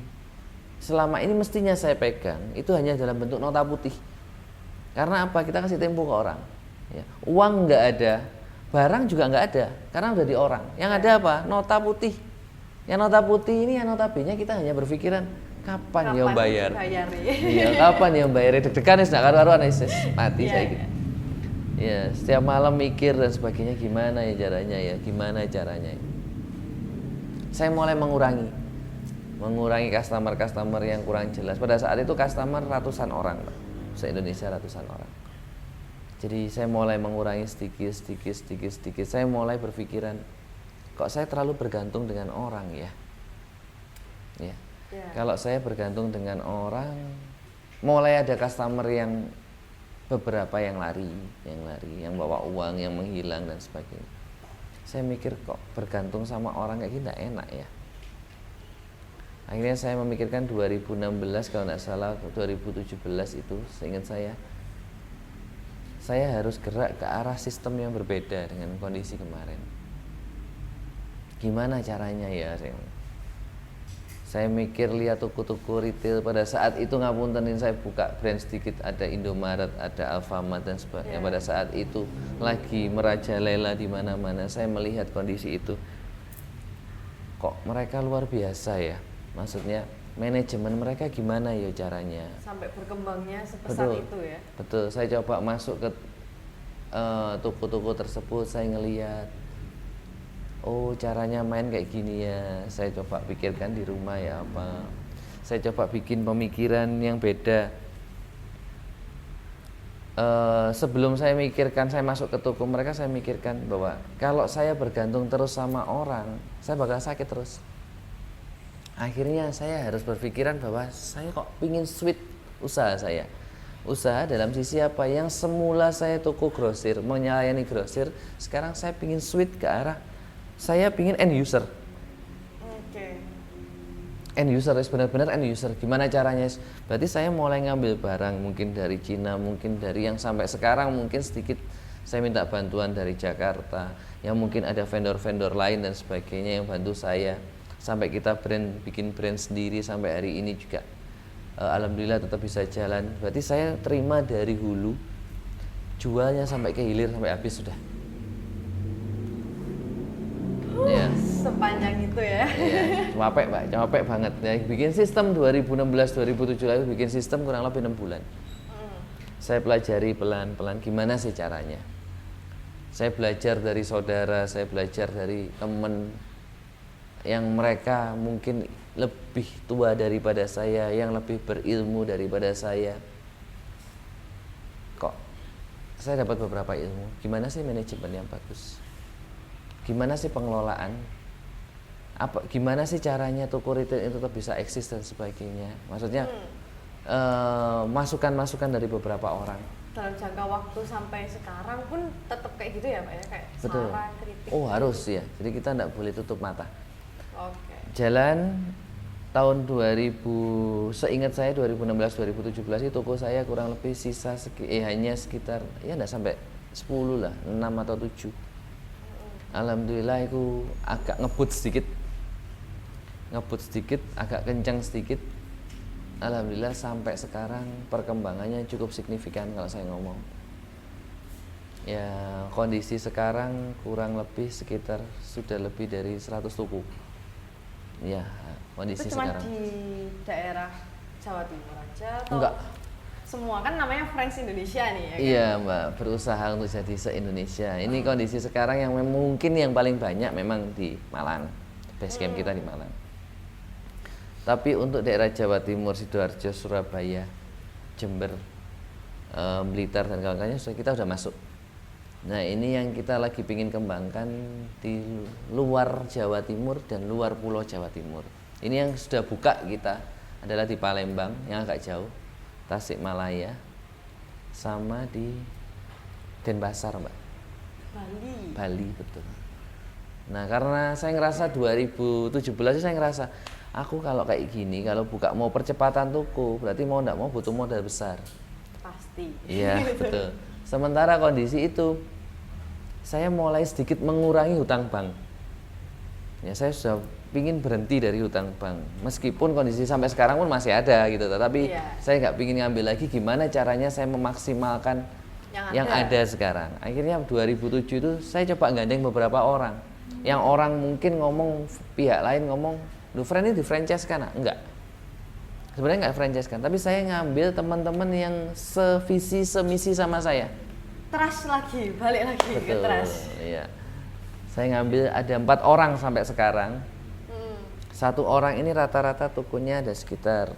selama ini mestinya saya pegang itu hanya dalam bentuk nota putih. Karena apa? Kita kasih tempo ke orang ya. Uang gak ada, barang juga gak ada, karena udah di orang. Yang ada apa? Nota putih. Yang nota putih ini, yang notabene kita hanya berpikiran kapan yang bayar? Iya, kapan yang bayar? Deg-degan wis gak karu-karuan wis mati saya gitu. Ya, setiap malam mikir dan sebagainya gimana ya caranya ya, gimana caranya. Saya mulai mengurangi customer yang kurang jelas. Pada saat itu customer ratusan orang, Pak. Se-Indonesia ratusan orang. Jadi saya mulai mengurangi sedikit. Saya mulai berpikiran, kok saya terlalu bergantung dengan orang ya. Ya. Kalau saya bergantung dengan orang, mulai ada customer yang beberapa yang lari, yang bawa uang, yang menghilang dan sebagainya. Saya mikir kok bergantung sama orang kayak gini tidak enak ya. Akhirnya saya memikirkan 2016 kalau tidak salah 2017 itu, seingat saya harus gerak ke arah sistem yang berbeda dengan kondisi kemarin. Gimana caranya ya? Saya mikir lihat toko-toko retail pada saat itu ngapuntenin saya buka brand sedikit, ada Indomaret, ada Alfamart dan sebagainya. Pada saat itu lagi merajalela di mana-mana. Saya melihat kondisi itu, kok mereka luar biasa ya. Maksudnya manajemen mereka gimana ya caranya? Sampai berkembangnya sebesar itu ya. Betul. Saya coba masuk ke toko-toko tersebut, saya ngelihat, oh caranya main kayak gini ya. Saya coba pikirkan di rumah ya apa. Saya coba bikin pemikiran yang beda. Sebelum saya mikirkan saya masuk ke toko mereka, saya mikirkan bahwa kalau saya bergantung terus sama orang, saya bakal sakit terus. Akhirnya saya harus berpikiran bahwa saya kok pingin switch usaha saya. Usaha dalam sisi apa? Yang semula saya toko grosir, melayani grosir, sekarang saya pingin switch ke arah saya pingin end user. Oke. End user, benar-benar end user. Gimana caranya? Berarti saya mulai ngambil barang mungkin dari Cina, mungkin dari yang sampai sekarang mungkin sedikit saya minta bantuan dari Jakarta, yang mungkin ada vendor-vendor lain dan sebagainya yang bantu saya. Sampai kita bikin brand sendiri sampai hari ini juga alhamdulillah tetap bisa jalan. Berarti saya terima dari hulu, jualnya sampai ke hilir sampai habis sudah. Ya. Sepanjang itu ya. Iya, capek Pak, capek banget. Ya, bikin sistem 2016-2017 lalu bikin sistem kurang lebih 6 bulan. Saya pelajari pelan-pelan gimana sih caranya. Saya belajar dari saudara, saya belajar dari teman yang mereka mungkin lebih tua daripada saya, yang lebih berilmu daripada saya. Kok saya dapat beberapa ilmu. Gimana sih manajemen yang bagus? Gimana sih pengelolaan? Gimana sih caranya toko retail itu tetap bisa eksis dan sebagainya? Maksudnya masukan-masukan dari beberapa orang. Dalam jangka waktu sampai sekarang pun tetap kayak gitu ya Pak ya, kayak Betul. saran, kritik. Oh harus ya. Jadi kita tidak boleh tutup mata. Oke. Jalan tahun 2000, seingat saya 2016-2017 itu toko saya kurang lebih sisa hanya sekitar ya enggak sampai 10 lah, 6 atau 7. Alhamdulillah itu agak ngebut sedikit, agak kencang sedikit. Alhamdulillah sampai sekarang perkembangannya cukup signifikan kalau saya ngomong. Ya kondisi sekarang kurang lebih sekitar sudah lebih dari 100 toko. Ya kondisi Itu cuma sekarang. di daerah Jawa Timur aja atau Enggak. semua kan namanya Friends Indonesia nih ya kan? Iya Mbak, berusaha untuk jadi se-Indonesia. Ini kondisi sekarang yang mungkin yang paling banyak memang di Malang. Base camp kita di Malang. Tapi untuk daerah Jawa Timur, Sidoarjo, Surabaya, Jember, Blitar dan kawan-kawannya kita sudah masuk. Nah ini yang kita lagi ingin kembangkan di luar Jawa Timur dan luar Pulau Jawa Timur. Ini yang sudah buka kita adalah di Palembang yang agak jauh, Tasikmalaya, sama di Denpasar Mbak. Bali betul. Nah karena saya ngerasa 2017 saya ngerasa aku kalau kayak gini, kalau mau percepatan toko berarti mau enggak mau butuh modal besar. Pasti. Iya betul. Sementara kondisi itu saya mulai sedikit mengurangi hutang bank. Ya saya sudah pingin berhenti dari hutang bank. Meskipun kondisi sampai sekarang pun masih ada gitu, tapi saya nggak pingin ngambil lagi. Gimana caranya saya memaksimalkan yang ada sekarang. Akhirnya 2007 itu saya coba gandeng beberapa orang. Yang orang mungkin ngomong, pihak lain ngomong, lu friend ini di franchise kan? Enggak. Sebenarnya nggak franchise kan, tapi saya ngambil teman-teman yang sevisi semisi sama saya. Trust lagi, balik lagi ke trust. Iya. Saya ngambil ada 4 orang sampai sekarang. Satu orang ini rata-rata tokonya ada sekitar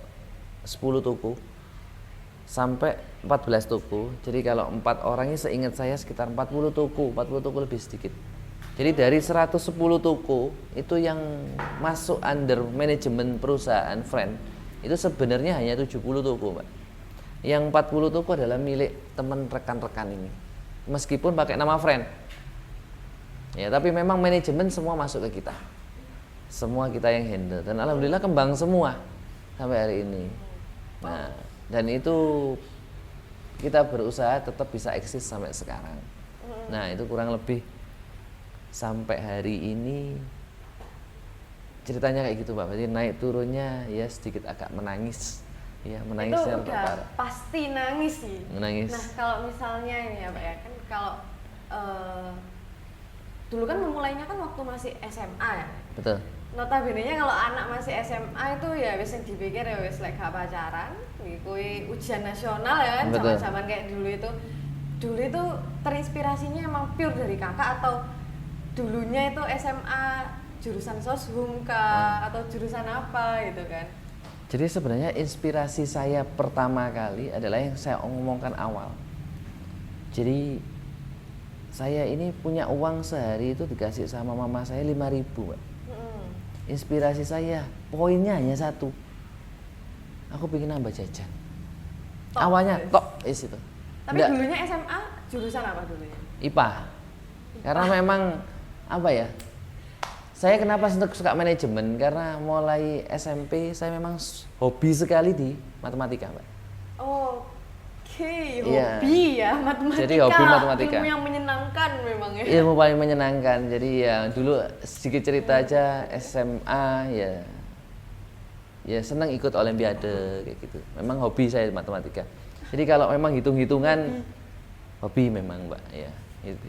10 toko sampai 14 toko. Jadi kalau 4 orang ini seingat saya sekitar 40 toko lebih sedikit. Jadi dari 110 toko itu yang masuk under manajemen perusahaan friend itu sebenarnya hanya 70 toko Mbak. Yang 40 toko adalah milik teman rekan-rekan ini, meskipun pakai nama friend ya, tapi memang manajemen semua masuk ke kita, semua kita yang handle, dan alhamdulillah kembang semua sampai hari ini. Nah dan itu kita berusaha tetap bisa eksis sampai sekarang. Nah itu kurang lebih sampai hari ini ceritanya kayak gitu Pak. Berarti naik turunnya ya sedikit agak menangis. Ya menangisnya itu udah pasti nangis sih. Menangis. Nah kalau misalnya ini ya Pak ya, kan kalau dulu kan memulainya kan waktu masih SMA ya. Betul. Notabene-nya kalau anak masih SMA itu ya wis yang dipikir ya wis lek gak pacaran, kuwi ujian nasional ya kan, zaman-zaman kayak dulu itu. Dulu itu terinspirasinya emang pure dari kakak atau dulunya itu SMA jurusan soshum kah atau jurusan apa gitu kan? Jadi sebenarnya inspirasi saya pertama kali adalah yang saya ngomongkan awal. Jadi saya ini punya uang sehari itu dikasih sama mama saya 5.000 Mbak. inspirasi saya, poinnya hanya satu. Aku pengen nambah jajan. Tok, Awalnya guys. tok itu. Tapi Nggak, dulunya SMA jurusan apa dulunya? IPA. Karena memang apa ya? Saya kenapa suka manajemen? Karena mulai SMP saya memang hobi sekali di matematika, Mbak. Oke, Iya. hobi ya matematika. Jadi hobi matematika. Ilmu yang menyenangkan memang ya. Ilmu paling menyenangkan. Jadi ya dulu sedikit cerita aja SMA ya senang ikut olimpiade kayak gitu. Memang hobi saya matematika. Jadi kalau memang hitung-hitungan hobi memang, Mbak, ya. Itu.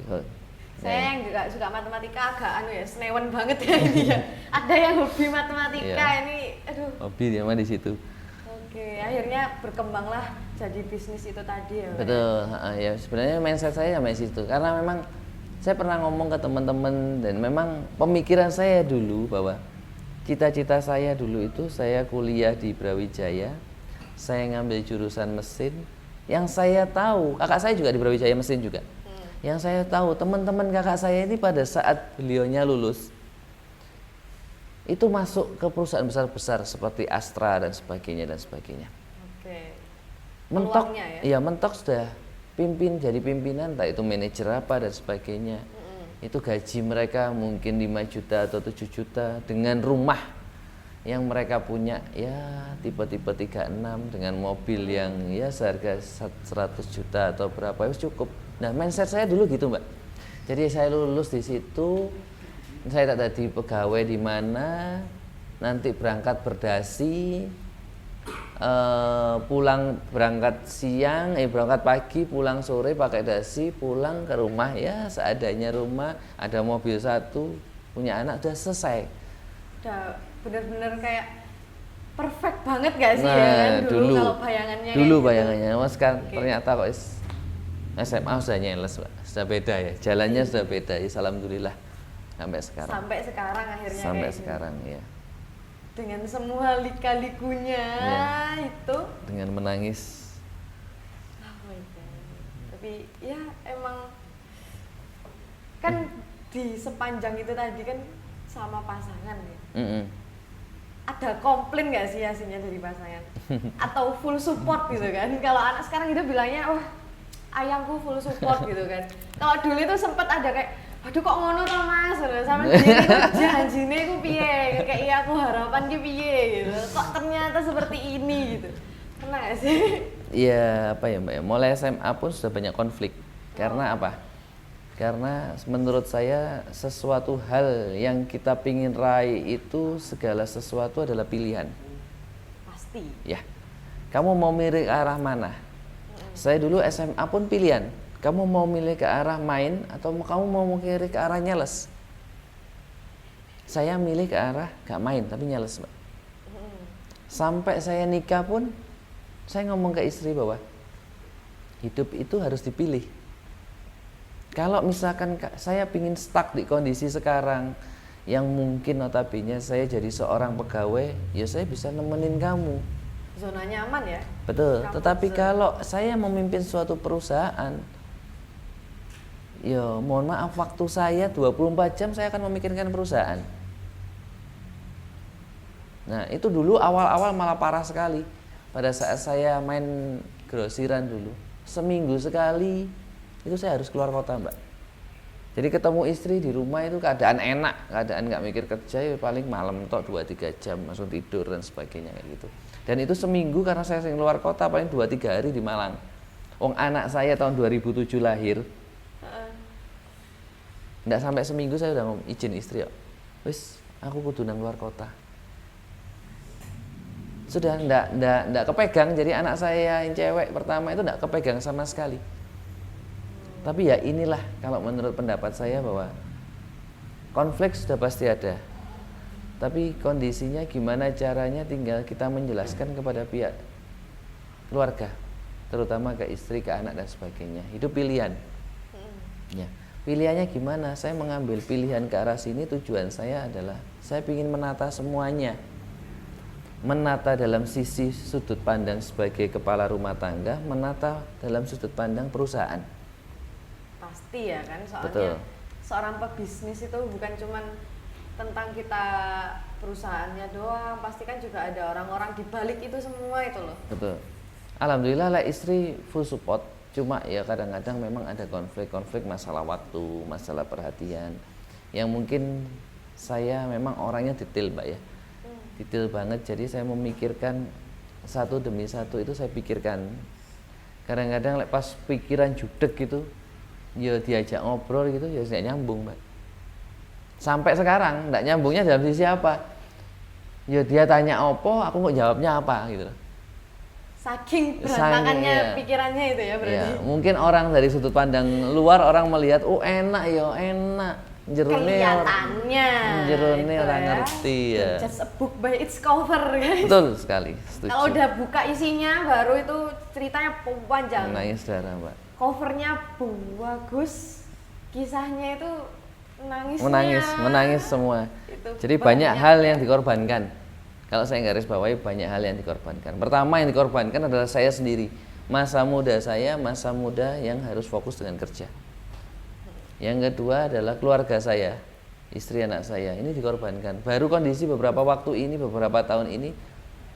Saya yang juga suka matematika agak senewan banget ya ini ya. Ada yang hobi matematika Iya. ini, aduh. Hobi dia mah di situ. Oke, akhirnya berkembanglah jadi bisnis itu tadi ya. Pak? Betul, ya sebenarnya mindset saya sampai situ. Karena memang saya pernah ngomong ke teman-teman dan memang pemikiran saya dulu bahwa cita-cita saya dulu itu saya kuliah di Brawijaya, saya ngambil jurusan mesin. Yang saya tahu, kakak saya juga di Brawijaya mesin juga. Yang saya tahu teman-teman kakak saya ini pada saat beliaunya lulus itu masuk ke perusahaan besar-besar seperti Astra dan sebagainya dan sebagainya. Oke. Mentok, Peluangnya ya? iya mentok sudah jadi pimpinan, entah itu manajer apa dan sebagainya. Itu gaji mereka mungkin 5 juta atau 7 juta dengan rumah yang mereka punya ya tipe-tipe 36 dengan mobil yang ya seharga 100 juta atau berapa itu cukup. Nah, mindset saya dulu gitu, Mbak. Jadi saya lulus di situ, saya tak jadi pegawai di mana, nanti berangkat berdasi, pulang berangkat siang, berangkat pagi, pulang sore pakai dasi, pulang ke rumah ya seadanya rumah, ada mobil satu, punya anak, udah selesai. Udah bener-bener kayak perfect banget gak sih Nah, ya kan dulu kalau bayangannya kayak dulu gitu. bayangannya, mas sekarang Oke. ternyata kok SMA sudah nyeles, Pak. Sudah beda ya, jalannya sudah beda ya, alhamdulillah sampai sekarang. Sampai sekarang akhirnya Sampai kayak gitu. sekarang ya, Dengan semua lika-likunya Iya. itu. dengan menangis. Oh my God. Tapi ya emang kan di sepanjang itu tadi kan sama pasangan ya. Mm-mm. Ada komplain gak sih hasilnya dari pasangan? Atau full support gitu kan? Kalau anak sekarang itu bilangnya, wah ayangku full support gitu kan. Kalau dulu itu sempet ada kayak, aduh kok ngono to mas, sama dia itu janjine ku piye, kayak iya aku harapan ki piye gitu. Kok ternyata seperti ini gitu. Pernah gak sih? Iya, apa ya, Mbak ya, mulai SMA pun sudah banyak konflik. Karena apa? Karena menurut saya sesuatu hal yang kita pingin raih itu segala sesuatu adalah pilihan. Pasti. Ya, kamu mau milih ke arah mana? Saya dulu SMA pun pilihan. Kamu mau milih ke arah main atau kamu mau milih ke arah nyales? Saya milih ke arah gak main tapi nyales, Mbak. Sampai saya nikah pun saya ngomong ke istri bahwa hidup itu harus dipilih. Kalau misalkan saya pingin stuck di kondisi sekarang yang mungkin notabene saya jadi seorang pegawai, ya saya bisa nemenin kamu. Zona nyaman ya. Betul, Comfort tetapi zone. kalau saya memimpin suatu perusahaan, ya mohon maaf, waktu saya 24 jam saya akan memikirkan perusahaan. Nah, itu dulu awal-awal malah parah sekali. Pada saat saya main grosiran dulu, seminggu sekali itu saya harus keluar kota, Mbak. Jadi ketemu istri di rumah itu keadaan enak, keadaan nggak mikir kerja, ya paling malam tok 2-3 jam langsung tidur dan sebagainya kayak gitu. Dan itu seminggu karena saya sering keluar kota, paling 2-3 hari di Malang. Wong anak saya tahun 2007 lahir. Nggak sampai seminggu saya udah izin istri, ya. Wis, aku kudu nang luar kota. Sudah nggak kepegang, jadi anak saya yang cewek pertama itu nggak kepegang sama sekali. Tapi ya inilah kalau menurut pendapat saya bahwa konflik sudah pasti ada. Tapi kondisinya gimana caranya tinggal kita menjelaskan kepada pihak keluarga, terutama ke istri, ke anak dan sebagainya. Hidup pilihan. Ya. Pilihannya gimana? Saya mengambil pilihan ke arah sini, tujuan saya adalah saya ingin menata semuanya. Menata dalam sisi sudut pandang sebagai kepala rumah tangga, menata dalam sudut pandang perusahaan. Pasti ya kan, soalnya Betul. seorang pebisnis itu bukan cuman tentang kita perusahaannya doang, pasti kan juga ada orang-orang di balik itu semua itu loh. Betul. Alhamdulillah lah istri full support. Cuma ya kadang-kadang memang ada konflik-konflik masalah waktu, masalah perhatian. Yang mungkin saya memang orangnya detail Mbak ya. Detail banget, jadi saya memikirkan satu demi satu itu saya pikirkan. Kadang-kadang pas pikiran judek gitu, ya diajak ngobrol gitu, ya tidak nyambung Mbak. Sampai sekarang tidak nyambungnya dalam sisi apa? Ya dia tanya apa, aku kok jawabnya apa gitu. Saking berantakannya iya. pikirannya itu ya berarti. Ya, mungkin orang dari sudut pandang luar orang melihat, oh enak ya enak. Kelihatannya jerone itu orang ya. ngerti ya. Just a book by its cover guys. Betul sekali, setuju. Kalau udah buka isinya baru itu ceritanya panjang. Menangis darah Mbak. Covernya bagus, kisahnya itu Menangis semua. Itu Jadi banyak hal yang dikorbankan. Kalau saya garis bawahi banyak hal yang dikorbankan. Pertama yang dikorbankan adalah saya sendiri. Masa muda saya, masa muda yang harus fokus dengan kerja. Yang kedua adalah keluarga saya, istri anak saya. Ini dikorbankan. Baru kondisi beberapa waktu ini, beberapa tahun ini,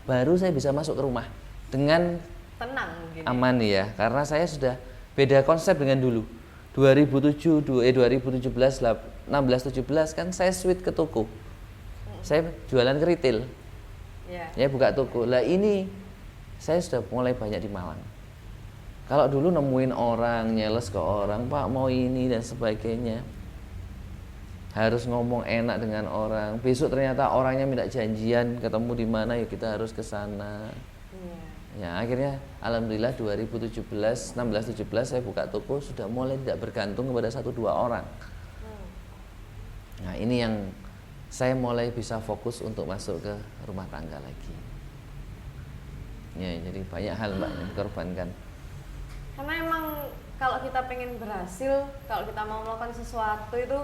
baru saya bisa masuk ke rumah dengan tenang mungkin. Aman ya, karena saya sudah beda konsep dengan dulu. 2017 16 17 kan saya switch ke toko. Saya jualan ke retail. Ya buka toko. Lah ini saya sudah mulai banyak di Malang. Kalau dulu nemuin orang, nyeles ke orang, Pak mau ini dan sebagainya. Harus ngomong enak dengan orang. Besok ternyata orangnya minta janjian, ketemu di mana ya kita harus ke sana. Ya akhirnya alhamdulillah 2017 16 17 saya buka toko sudah mulai tidak bergantung kepada 1-2 orang. Nah ini yang saya mulai bisa fokus untuk masuk ke rumah tangga lagi. Ya jadi banyak hal Mbak yang dikorbankan. Karena emang kalau kita pengen berhasil, kalau kita mau melakukan sesuatu itu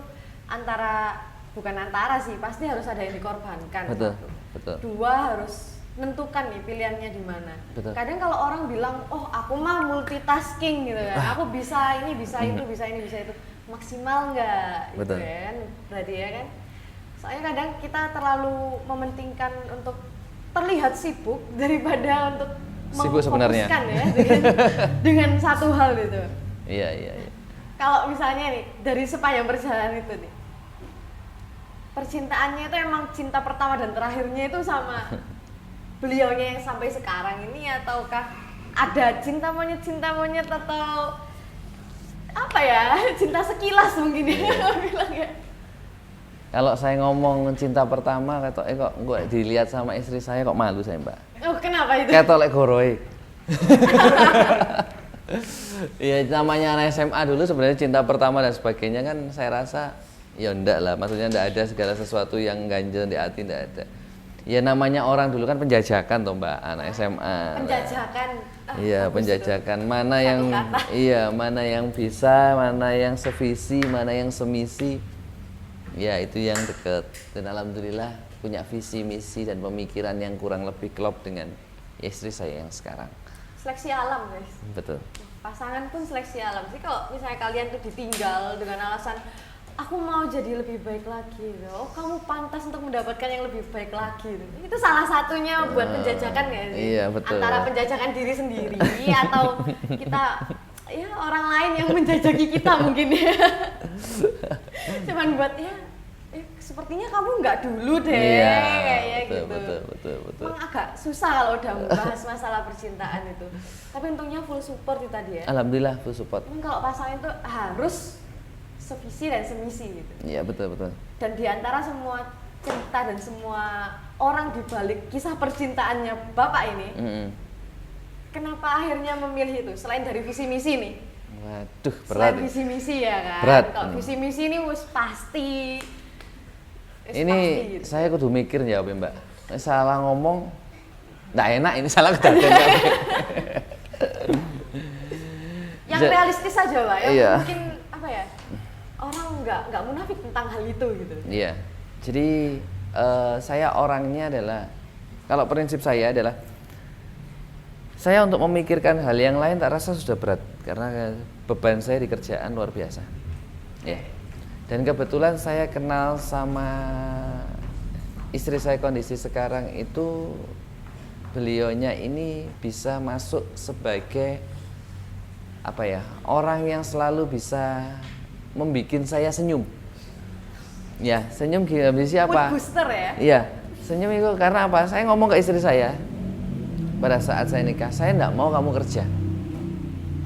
bukan antara sih, pasti harus ada yang dikorbankan. Betul, satu. betul. Dua, harus menentukan nih pilihannya di mana. Kadang kalau orang bilang, "Oh, aku mah multitasking" gitu kan. Aku bisa ini, bisa itu, bisa ini, bisa itu. Maksimal enggak? Betul. Gitu kan? Berarti ya kan. Soalnya kadang kita terlalu mementingkan untuk terlihat sibuk daripada untuk sibuk sebenarnya ya dengan satu hal itu. Iya. Kalau misalnya nih dari sepanjang perjalanan itu nih, percintaannya itu emang cinta pertama dan terakhirnya itu sama beliaunya yang sampai sekarang ini, ataukah ada cinta monyet atau apa ya, cinta sekilas mungkin ya bilang ya. Kalau saya ngomong cinta pertama kok dilihat sama istri saya kok malu saya Mbak. Oh kenapa itu? Kayak tolek goroy. Ya namanya anak SMA dulu sebenarnya cinta pertama dan sebagainya kan saya rasa ya enggak lah, maksudnya enggak ada segala sesuatu yang ganjel di hati, enggak ada. Ya namanya orang dulu kan penjajakan toh Mbak, anak SMA. Penjajakan. Iya, penjajakan. Mana yang bisa, mana yang sevisi, mana yang semisi. Ya, itu yang deket. Dan alhamdulillah punya visi, misi dan pemikiran yang kurang lebih klop dengan istri saya yang sekarang. Seleksi alam, guys. Betul. Pasangan pun seleksi alam sih. Kalau misalnya kalian tuh ditinggal dengan alasan aku mau jadi lebih baik lagi, oh kamu pantas untuk mendapatkan yang lebih baik lagi, itu salah satunya buat penjajakan nggak sih? Iya, betul. Antara penjajakan diri sendiri atau kita ya orang lain yang menjajaki kita mungkin ya. Cuman buat ya sepertinya kamu nggak dulu deh, iya, kayak betul, gitu. Betul. Emang agak susah kalau udah membahas masalah percintaan itu. Tapi untungnya full support itu tadi ya. Alhamdulillah full support. Emang kalau pasangan itu harus sevisi dan semisi gitu. Iya betul. Dan diantara semua cerita dan semua orang di balik kisah percintaannya Bapak ini, kenapa akhirnya memilih itu? Selain dari visi misi nih. Waduh, berat. Selain visi misi ya kan. Berat. Kalau visi misi ini pasti. Ini gitu. Saya kudu mikir jawabnya Mbak. Salah ngomong, nggak enak ini salah kejadian. Yang realistis aja Pak. Yang iya. Mungkin apa ya? Orang nggak munafik tentang hal itu gitu. Iya. Jadi saya orangnya adalah, kalau prinsip saya adalah saya untuk memikirkan hal yang lain tak rasa sudah berat karena beban saya di kerjaan luar biasa. Ya. Dan kebetulan saya kenal sama istri saya kondisi sekarang itu beliaunya ini bisa masuk sebagai apa ya, orang yang selalu bisa membikin saya senyum. Ya, senyum gila siapa? Mood booster ya? Iya, senyum itu karena apa? Saya ngomong ke istri saya pada saat saya nikah, saya enggak mau kamu kerja.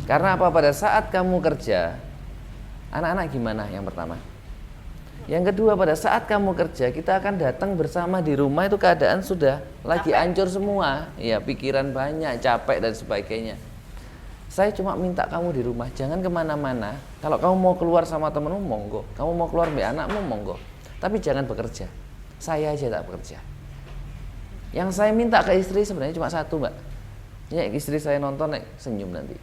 Karena apa? Pada saat kamu kerja, anak-anak gimana yang pertama? Yang kedua, pada saat kamu kerja, kita akan datang bersama di rumah itu keadaan sudah lagi hancur semua. Ya, pikiran banyak, capek dan sebagainya. Saya cuma minta kamu di rumah, jangan kemana-mana. Kalau kamu mau keluar sama temenmu, monggo. Kamu mau keluar sama anakmu, monggo. Tapi jangan bekerja. Saya aja tak bekerja. Yang saya minta ke istri sebenarnya cuma satu, Mbak. Ya, istri saya nonton, senyum nanti.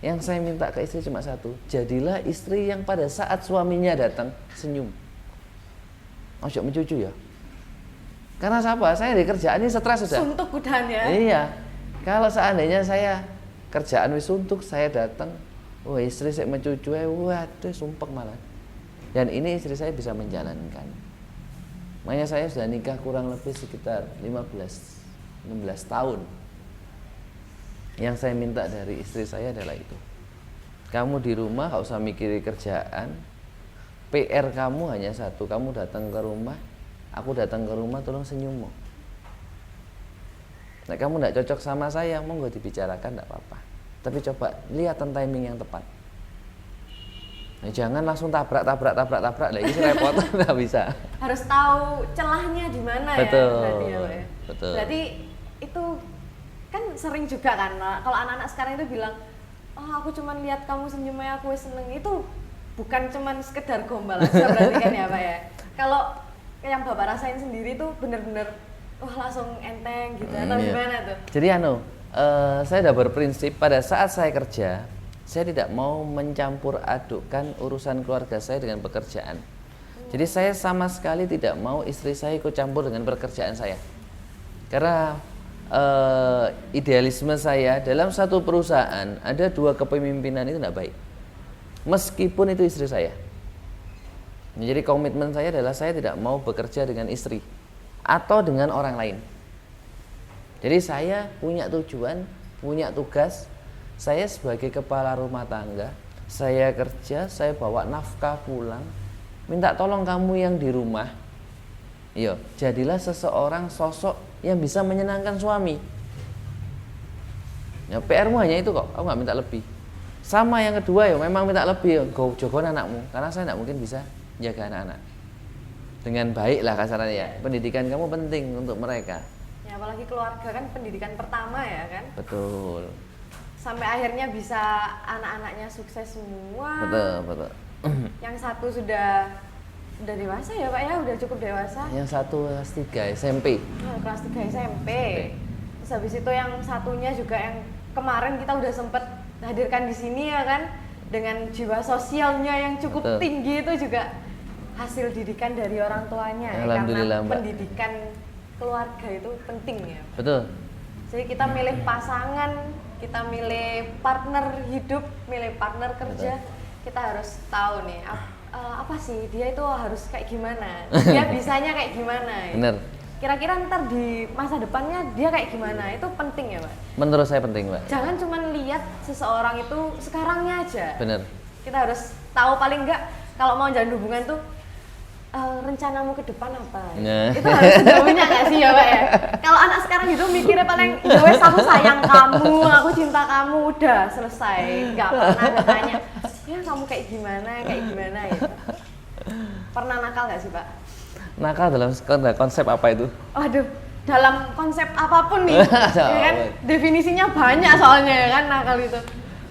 Yang saya minta ke istri cuma satu, jadilah istri yang pada saat suaminya datang, senyum. Ojo mencucu ya. Karena siapa? Saya di kerjaan ini stres sudah. Suntuk udahan ya. Iya. Kalau seandainya saya kerjaan wis suntuk, saya datang, wah istri saya mencucu, waduh sumpek malah. Dan ini istri saya bisa menjalankan. Makanya saya sudah nikah kurang lebih sekitar 15-16 tahun. Yang saya minta dari istri saya adalah itu. Kamu di rumah gak usah mikirin kerjaan. PR kamu hanya satu, kamu datang ke rumah, aku datang ke rumah, tolong senyummu. Nah, kamu tidak cocok sama saya, monggo dibicarakan, tidak apa-apa. Tapi coba lihat timing yang tepat. Nah, jangan langsung tabrak, lagi repot, nggak bisa. Harus tahu celahnya di mana ya. Berarti ya, Pak ya. Betul. Berarti itu kan sering juga kan, kalau anak-anak sekarang itu bilang, oh aku cuma lihat kamu senyumnya aku seneng, itu bukan cuman sekedar gombal aja berarti kan ya Pak ya. Kalau yang Bapak rasain sendiri tuh bener-bener wah langsung enteng gitu atau gimana tuh? Jadi saya udah berprinsip pada saat saya kerja, saya tidak mau mencampur adukkan urusan keluarga saya dengan pekerjaan. Jadi saya sama sekali tidak mau istri saya ikut campur dengan pekerjaan saya. Karena idealisme saya dalam satu perusahaan ada dua kepemimpinan itu tidak baik. Meskipun itu istri saya. Jadi komitmen saya adalah saya tidak mau bekerja dengan istri atau dengan orang lain. Jadi saya punya tujuan, punya tugas. Saya sebagai kepala rumah tangga, saya kerja, saya bawa nafkah pulang. Minta tolong kamu yang di rumah, yo, jadilah seseorang sosok yang bisa menyenangkan suami. Ya, PR-mu hanya itu kok, aku nggak minta lebih. Sama yang kedua ya, memang minta lebih ya, go jogon anakmu, karena saya tidak mungkin bisa jaga anak-anak dengan baik lah kasarnya ya. Pendidikan kamu penting untuk mereka. Ya apalagi keluarga kan pendidikan pertama ya kan. Betul. Sampai akhirnya bisa anak-anaknya sukses semua. Betul. Yang satu sudah dewasa ya Pak ya, udah cukup dewasa. Yang satu kelas 3 SMP. Oh, kelas 3 SMP. Terus habis itu yang satunya juga yang kemarin kita udah sempet hadirkan di sini ya kan, dengan jiwa sosialnya yang cukup tinggi itu juga hasil didikan dari orang tuanya. Alhamdulillah, karena pendidikan keluarga itu penting ya. Betul. Jadi kita milih pasangan, kita milih partner hidup, milih partner kerja, kita harus tahu nih apa sih dia itu harus kayak gimana, dia bisanya kayak gimana. Bener. Kira-kira ntar di masa depannya dia kayak gimana, itu penting ya Pak? Menurut saya penting Pak. Jangan cuma lihat seseorang itu sekarangnya aja. Bener. Kita harus tahu paling enggak kalau mau jalan hubungan tuh rencanamu ke depan apa? Nah. Itu harus sudah punya nggak sih ya Pak ya? Kalau anak sekarang gitu mikirnya paling ya wes aku sayang kamu, aku cinta kamu, udah selesai. Nggak pernah ada tanya, ya kamu kayak gimana gitu. Pernah nakal nggak sih Pak? Nakal dalam konsep apa itu? Waduh, dalam konsep apapun nih, ya kan? Definisinya banyak soalnya ya kan nakal itu.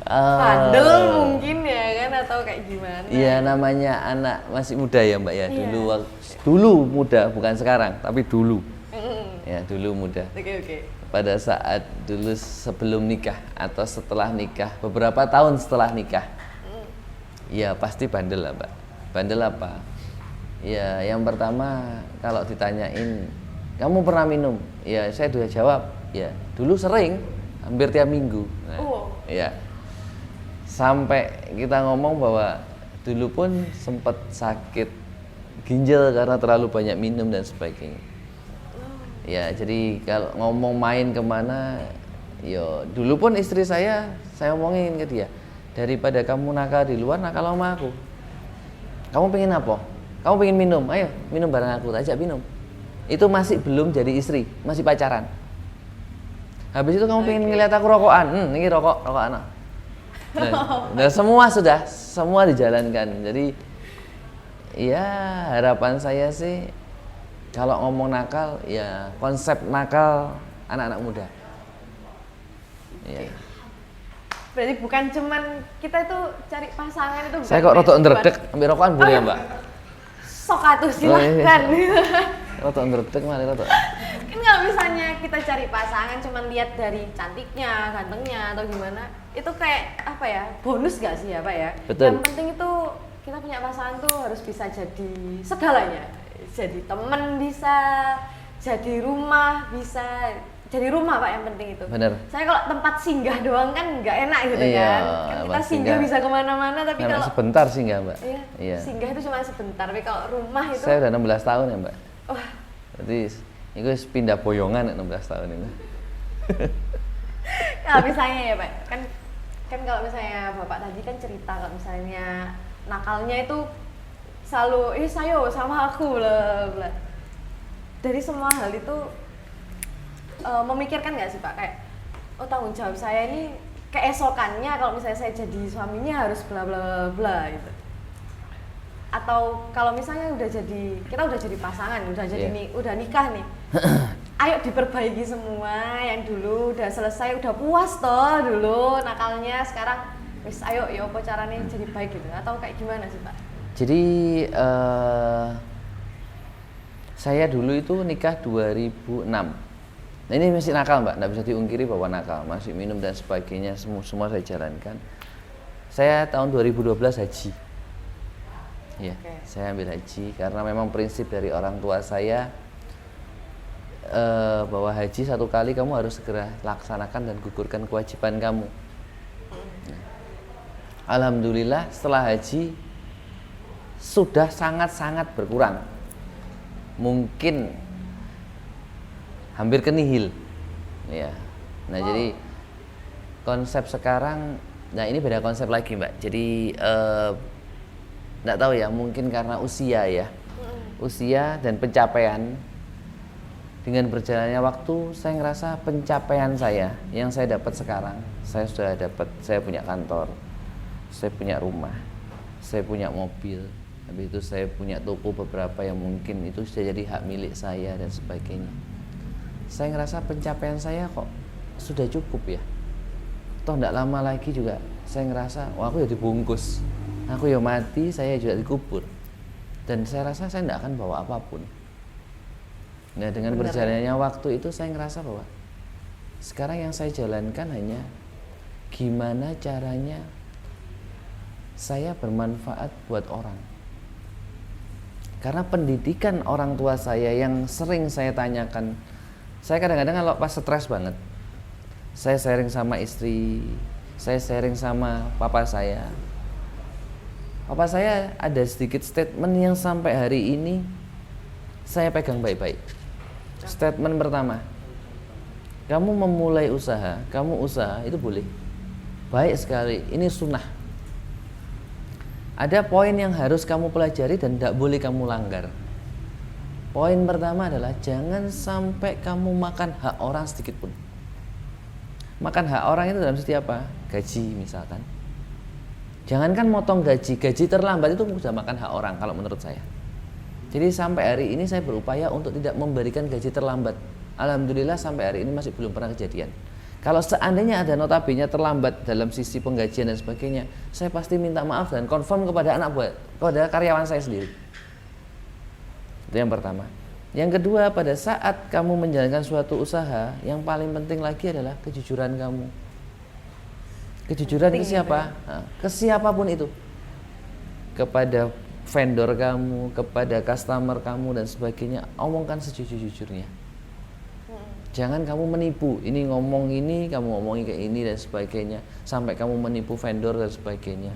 Bandel mungkin ya kan atau kayak gimana? Iya namanya anak masih muda ya Mbak ya. Dulu muda bukan sekarang tapi dulu. Ya dulu muda. Oke. Pada saat dulu sebelum nikah atau setelah nikah, beberapa tahun setelah nikah. Ya pasti bandel lah Mbak. Bandel apa? Ya yang pertama kalau ditanyain kamu pernah minum? Ya saya sudah jawab. Ya dulu sering, hampir tiap minggu. Nah, ya. Sampai kita ngomong bahwa dulu pun sempat sakit ginjal karena terlalu banyak minum dan sebagainya. Ya, jadi kalau ngomong main kemana, yo dulu pun istri saya omongin ke dia, daripada kamu nakal di luar, nakal sama aku. Kamu pengen apa? Kamu pengen minum, ayo minum bareng aku, ajak minum. Itu masih belum jadi istri, masih pacaran. Habis itu kamu pengen ngeliat aku rokokan, ini rokok anak. Nah, semua dijalankan. Jadi, ya harapan saya sih, kalau ngomong nakal, ya konsep nakal anak-anak muda. Ya. Berarti bukan cuman kita itu cari pasangan itu. Saya kok rotok ndredeg, ambil rokokan boleh ya Mbak? Sok atuh silahkan. Rotok ndredeg malah rotok. Kan kalau misalnya kita cari pasangan cuman lihat dari cantiknya, gantengnya atau gimana, itu kayak apa ya, bonus gak sih ya Pak ya? Betul. Yang penting itu kita punya pasangan tuh harus bisa jadi segalanya. Jadi teman bisa, jadi rumah bisa, jadi rumah Pak yang penting itu. Bener. Saya kalau tempat singgah doang kan nggak enak gitu Iya, kan. Kita singgah bisa kemana-mana tapi Nah, kalau sebentar singgah Mbak. iya, singgah itu cuma sebentar, tapi kalau rumah itu. Saya udah 16 tahun ya Mbak. Wah. Berarti itu pindah boyongan 16 tahun itu. Kalau misalnya ya Pak, kan kalau misalnya Bapak tadi kan cerita kalau misalnya nakalnya itu selalu sayo sama aku bla bla. Dari semua hal itu memikirkan nggak sih Pak kayak tanggung jawab saya ini keesokannya kalau misalnya saya jadi suaminya harus bla bla bla gitu. Atau kalau misalnya kita udah jadi pasangan, udah nikah nih. Ayo diperbaiki semua yang dulu udah selesai, udah puas toh dulu nakalnya, sekarang wis ayo ya apa caranya jadi baik gitu atau kayak gimana sih Pak? Jadi saya dulu itu nikah 2006. Nah, ini masih nakal Mbak, nggak bisa diungkiri bahwa nakal, masih minum dan sebagainya, semua saya jalankan. Saya tahun 2012 haji. Ya, saya ambil haji karena memang prinsip dari orang tua saya bahwa haji satu kali kamu harus segera laksanakan dan gugurkan kewajiban kamu. Nah, alhamdulillah setelah haji sudah sangat-sangat berkurang, mungkin hampir ke nihil. Ya, nah jadi konsep sekarang, nah ini beda konsep lagi Mbak. Jadi nggak tahu ya, mungkin karena usia dan pencapaian. Dengan berjalannya waktu, saya ngerasa pencapaian saya yang saya dapat sekarang, saya punya kantor, saya punya rumah, saya punya mobil, habis itu saya punya toko beberapa yang mungkin itu sudah jadi hak milik saya dan sebagainya. Saya ngerasa pencapaian saya kok sudah cukup ya. Toh nggak lama lagi juga saya ngerasa, wah aku ya dibungkus, aku ya mati, saya juga dikubur, dan saya rasa saya nggak akan bawa apapun. Nah, dengan berjalannya waktu itu saya ngerasa bahwa sekarang yang saya jalankan hanya gimana caranya saya bermanfaat buat orang. Karena pendidikan orang tua saya yang sering saya tanyakan, saya kadang-kadang kalau pas stres banget, saya sharing sama istri, saya sharing sama papa saya. Papa saya ada sedikit statement yang sampai hari ini saya pegang baik-baik. Statement pertama, kamu memulai usaha, kamu usaha itu boleh, baik sekali, ini sunnah. Ada poin yang harus kamu pelajari dan tidak boleh kamu langgar. Poin pertama adalah jangan sampai kamu makan hak orang sedikit pun. Makan hak orang itu dalam setiap apa? Gaji misalkan. Jangankan motong gaji terlambat itu sudah makan hak orang kalau menurut saya. Jadi sampai hari ini saya berupaya untuk tidak memberikan gaji terlambat. Alhamdulillah sampai hari ini masih belum pernah kejadian. Kalau seandainya ada notabene terlambat dalam sisi penggajian dan sebagainya, saya pasti minta maaf dan confirm kepada kepada karyawan saya sendiri. Itu yang pertama. Yang kedua, pada saat kamu menjalankan suatu usaha, yang paling penting lagi adalah kejujuran kamu. Kejujuran ke siapa? Nah, ke siapapun itu. Kepada vendor kamu, kepada customer kamu dan sebagainya, omongkan sejujur-jujurnya. Jangan kamu menipu, ini ngomong ini, kamu ngomongin kayak ini dan sebagainya, sampai kamu menipu vendor dan sebagainya.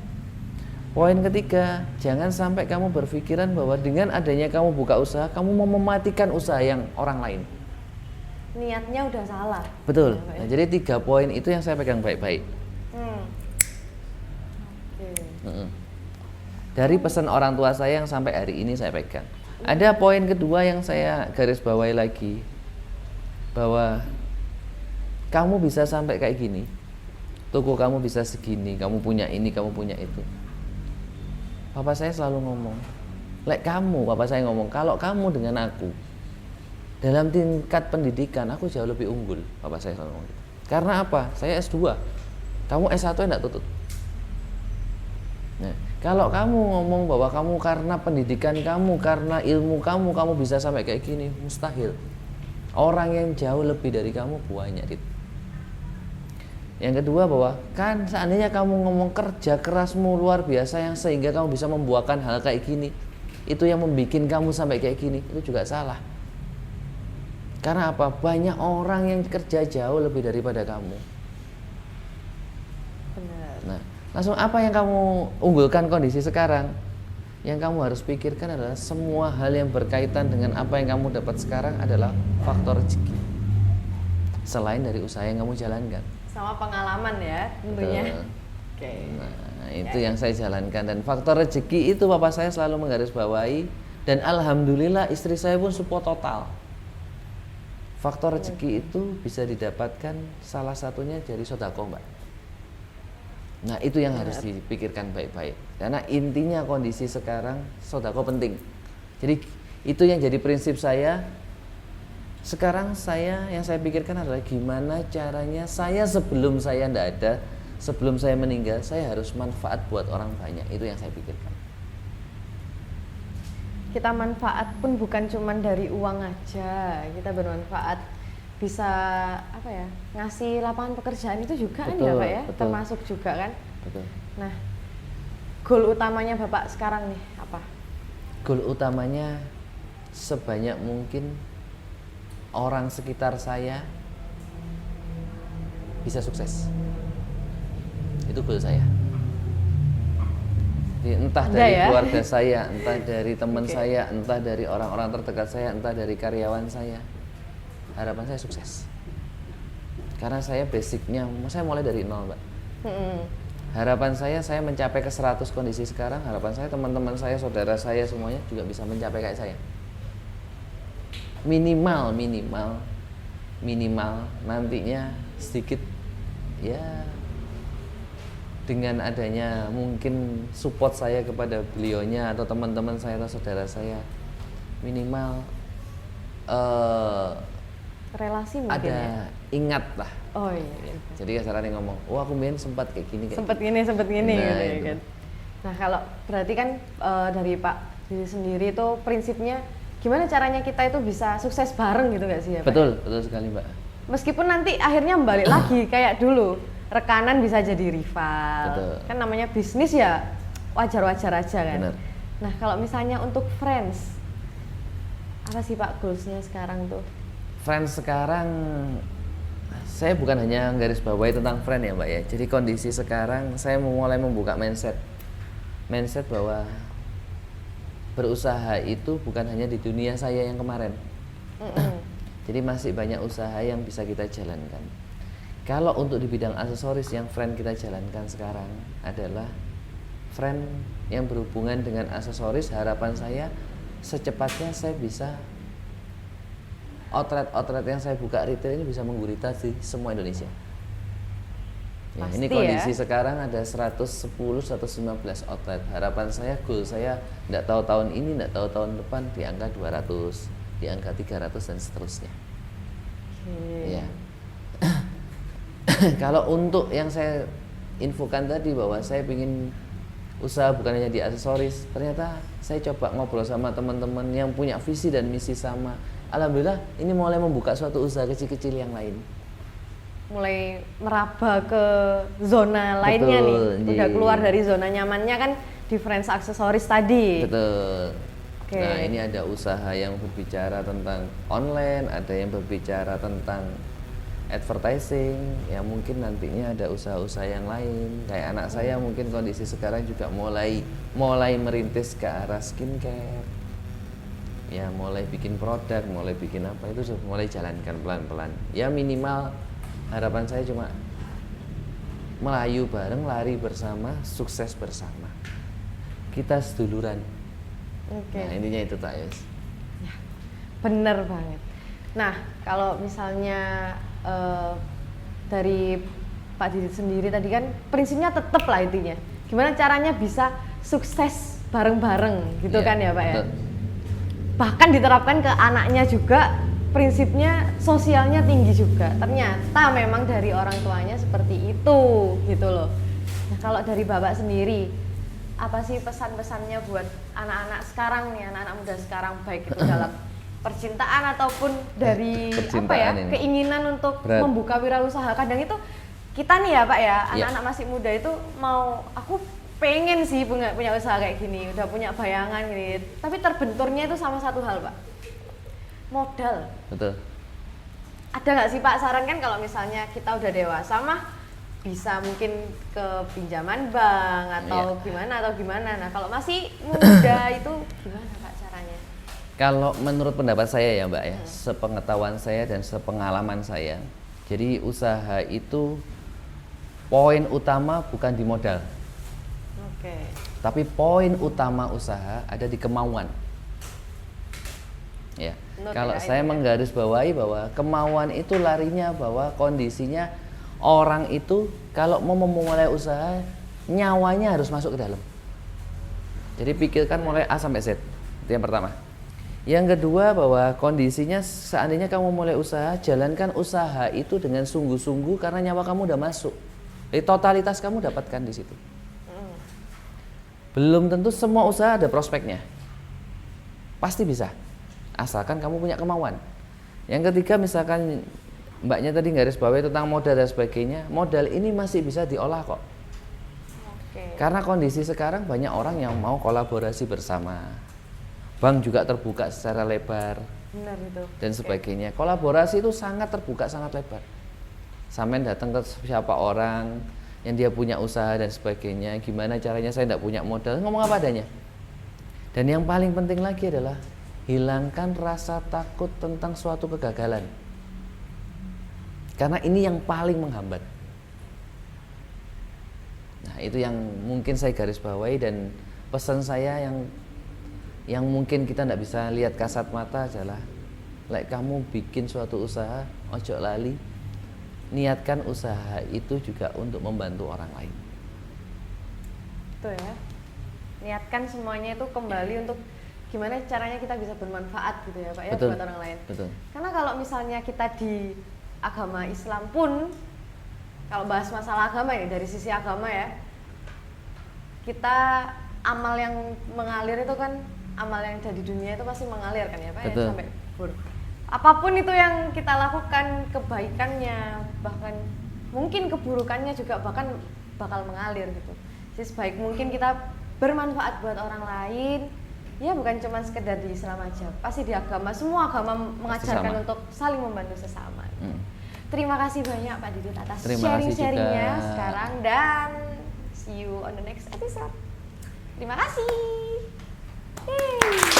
Poin ketiga, jangan sampai kamu berpikiran bahwa dengan adanya kamu buka usaha, kamu mau mematikan usaha yang orang lain. niatnya udah salah. Betul. Ya, Pak, ya? Nah, jadi 3 poin itu yang saya pegang baik-baik. Oke. Dari pesan orang tua saya yang sampai hari ini saya pegang. Ada poin kedua yang saya garis bawahi lagi, bahwa kamu bisa sampai kayak gini, toko kamu bisa segini, kamu punya ini, kamu punya itu. Papa saya selalu ngomong, papa saya ngomong, kalau kamu dengan aku dalam tingkat pendidikan aku jauh lebih unggul. Papa saya selalu ngomong gitu. Karena apa? Saya S2, kamu S1 enggak tutut. Nah, kalau kamu ngomong bahwa kamu karena pendidikan kamu, karena ilmu kamu bisa sampai kayak gini, mustahil. Orang yang jauh lebih dari kamu banyak. Yang kedua, bahwa kan seandainya kamu ngomong kerja kerasmu luar biasa yang sehingga kamu bisa membuahkan hal kayak gini, itu yang membuat kamu sampai kayak gini, itu juga salah. Karena apa? Banyak orang yang kerja jauh lebih daripada kamu. Benar. Nah, langsung apa yang kamu unggulkan kondisi sekarang? Yang kamu harus pikirkan adalah semua hal yang berkaitan dengan apa yang kamu dapat sekarang adalah faktor rezeki. Selain dari usaha yang kamu jalankan. Sama pengalaman ya tentunya. Oke. Nah, itu yang saya jalankan, dan faktor rezeki itu papa saya selalu menggarisbawahi, dan alhamdulillah istri saya pun support total. Faktor rezeki itu bisa didapatkan salah satunya dari sedekah, Mbak. Nah, itu yang harus dipikirkan baik-baik. Karena intinya kondisi sekarang sedekah penting. Jadi itu yang jadi prinsip saya. Sekarang yang saya pikirkan adalah gimana caranya saya sebelum saya tidak ada, sebelum saya meninggal, saya harus manfaat buat orang banyak. Itu yang saya pikirkan. Kita manfaat pun bukan cuma dari uang aja, kita bermanfaat bisa apa ya, ngasih lapangan pekerjaan itu juga kan ya Pak ya, betul. termasuk juga kan. Betul. Nah, goal utamanya Bapak sekarang nih apa? Goal utamanya sebanyak mungkin orang sekitar saya bisa sukses. Itu goal saya. Jadi entah dari keluarga saya, entah dari teman saya, entah dari orang-orang terdekat saya, entah dari karyawan saya, harapan saya sukses. Karena saya basicnya, saya mulai dari nol, Mbak. Harapan saya mencapai ke 100 kondisi sekarang. Harapan saya teman-teman saya, saudara saya semuanya juga bisa mencapai kayak saya. Minimal nantinya sedikit ya, dengan adanya mungkin support saya kepada beliaunya atau teman-teman saya atau saudara saya, minimal relasi mungkin ada ya? Ingat lah. Oh iya. Jadi kasarannya ngomong, wah aku main sempat kayak gini sempat gini nah, gitu kan. Nah, kalau berarti kan dari Pak diri sendiri itu prinsipnya gimana caranya kita itu bisa sukses bareng gitu nggak sih ya Pak? Betul sekali Mbak. Meskipun nanti akhirnya balik lagi kayak dulu, rekanan bisa jadi rival. Betul. Kan namanya bisnis ya wajar-wajar aja kan. Benar. Nah, kalau misalnya untuk friends, apa sih Pak goalsnya sekarang tuh? Friends sekarang, saya bukan hanya garis bawahi tentang friend ya Mbak ya. Jadi kondisi sekarang saya mulai membuka mindset bahwa berusaha itu bukan hanya di dunia saya yang kemarin. Jadi masih banyak usaha yang bisa kita jalankan. Kalau untuk di bidang aksesoris yang friend kita jalankan sekarang adalah friend yang berhubungan dengan aksesoris. Harapan saya secepatnya saya bisa outlet yang saya buka retail ini bisa menggurita di semua Indonesia. Ya, ini kondisi sekarang ada 110, 115 outlet. Harapan saya, goal saya tidak tahu tahun ini, tidak tahu tahun depan di angka 200, di angka 300 dan seterusnya. Ya. Kalau untuk yang saya infokan tadi bahwa saya ingin usaha bukan hanya di aksesoris, ternyata saya coba ngobrol sama teman-teman yang punya visi dan misi sama. Alhamdulillah ini mulai membuka suatu usaha kecil-kecil yang lain. Mulai meraba ke zona lainnya. Betul, nih. Udah keluar dari zona nyamannya kan di friends aksesoris tadi. Betul. Okay. Nah, ini ada usaha yang berbicara tentang online, ada yang berbicara tentang advertising, ya mungkin nantinya ada usaha-usaha yang lain. Kayak anak saya mungkin kondisi sekarang juga mulai merintis ke arah skincare. ya mulai bikin produk, mulai bikin apa itu sudah mulai jalankan pelan-pelan. Ya minimal harapan saya cuma melayu bareng, lari bersama, sukses bersama. Kita seduluran. Oke. Nah intinya itu tak Yus. Ya, bener banget. Nah kalau misalnya dari Pak Didit sendiri tadi kan prinsipnya tetap lah intinya. Gimana caranya bisa sukses bareng-bareng gitu kan ya Pak ya? Betul. Bahkan diterapkan ke anaknya juga, prinsipnya sosialnya tinggi juga. Ternyata memang dari orang tuanya seperti itu gitu loh. Nah kalau dari Bapak sendiri, apa sih pesan-pesannya buat anak-anak sekarang nih, anak-anak muda sekarang, baik itu dalam percintaan ataupun dari apa ya, ini keinginan untuk berat. membuka wirausaha. Kadang itu kita nih ya Pak ya, anak-anak masih muda itu mau, aku pengen sih punya usaha kayak gini, udah punya bayangan gitu, tapi terbenturnya itu sama satu hal Pak, modal. Betul. Ada nggak sih Pak saran, kan kalau misalnya kita udah dewasa mah bisa mungkin ke pinjaman bank atau gimana. Nah kalau masih muda itu gimana Pak caranya? Kalau menurut pendapat saya ya Mbak ya, sepengetahuan saya dan sepengalaman saya, jadi usaha itu poin utama bukan di modal. Oke. Tapi poin utama usaha ada di kemauan. Ya. Kalau saya menggarisbawahi bahwa kemauan itu larinya bahwa kondisinya orang itu kalau mau memulai usaha nyawanya harus masuk ke dalam. Jadi pikirkan mulai A sampai Z. Itu yang pertama. Yang kedua bahwa kondisinya seandainya kamu mulai usaha, jalankan usaha itu dengan sungguh-sungguh karena nyawa kamu udah masuk. Jadi totalitas kamu dapatkan di situ. Belum tentu semua usaha ada prospeknya. Pasti bisa. Asalkan kamu punya kemauan. Yang ketiga misalkan Mbaknya tadi garis bawahi tentang modal dan sebagainya. Modal ini masih bisa diolah kok. Karena kondisi sekarang banyak orang yang mau kolaborasi bersama. Bank juga terbuka secara lebar. Benar itu. Dan sebagainya. Kolaborasi itu sangat terbuka, sangat lebar. Sampai datang ke siapa orang yang dia punya usaha dan sebagainya, gimana caranya, saya tidak punya modal, ngomong apa adanya. Dan yang paling penting lagi adalah hilangkan rasa takut tentang suatu kegagalan, karena ini yang paling menghambat. Nah itu yang mungkin saya garis bawahi, dan pesan saya yang mungkin kita tidak bisa lihat kasat mata adalah kamu bikin suatu usaha, ojo lali niatkan usaha itu juga untuk membantu orang lain. Itu ya, niatkan semuanya itu kembali untuk gimana caranya kita bisa bermanfaat gitu ya Pak ya. Betul. Buat orang lain. Betul. Karena kalau misalnya kita di agama Islam pun, kalau bahas masalah agama ini dari sisi agama ya, kita amal yang mengalir itu kan, amal yang ada di dunia itu pasti mengalir kan ya Pak. Betul. Ya, sampai kubur. Apapun itu yang kita lakukan, kebaikannya, bahkan mungkin keburukannya juga bahkan bakal mengalir gitu. Jadi sebaik mungkin kita bermanfaat buat orang lain. Ya bukan cuma sekedar di Islam aja, pasti di agama, semua agama mengajarkan untuk saling membantu sesama. Terima kasih banyak Pak Didit atas sharing-sharingnya sekarang, dan see you on the next episode. Terima kasih. Yeay.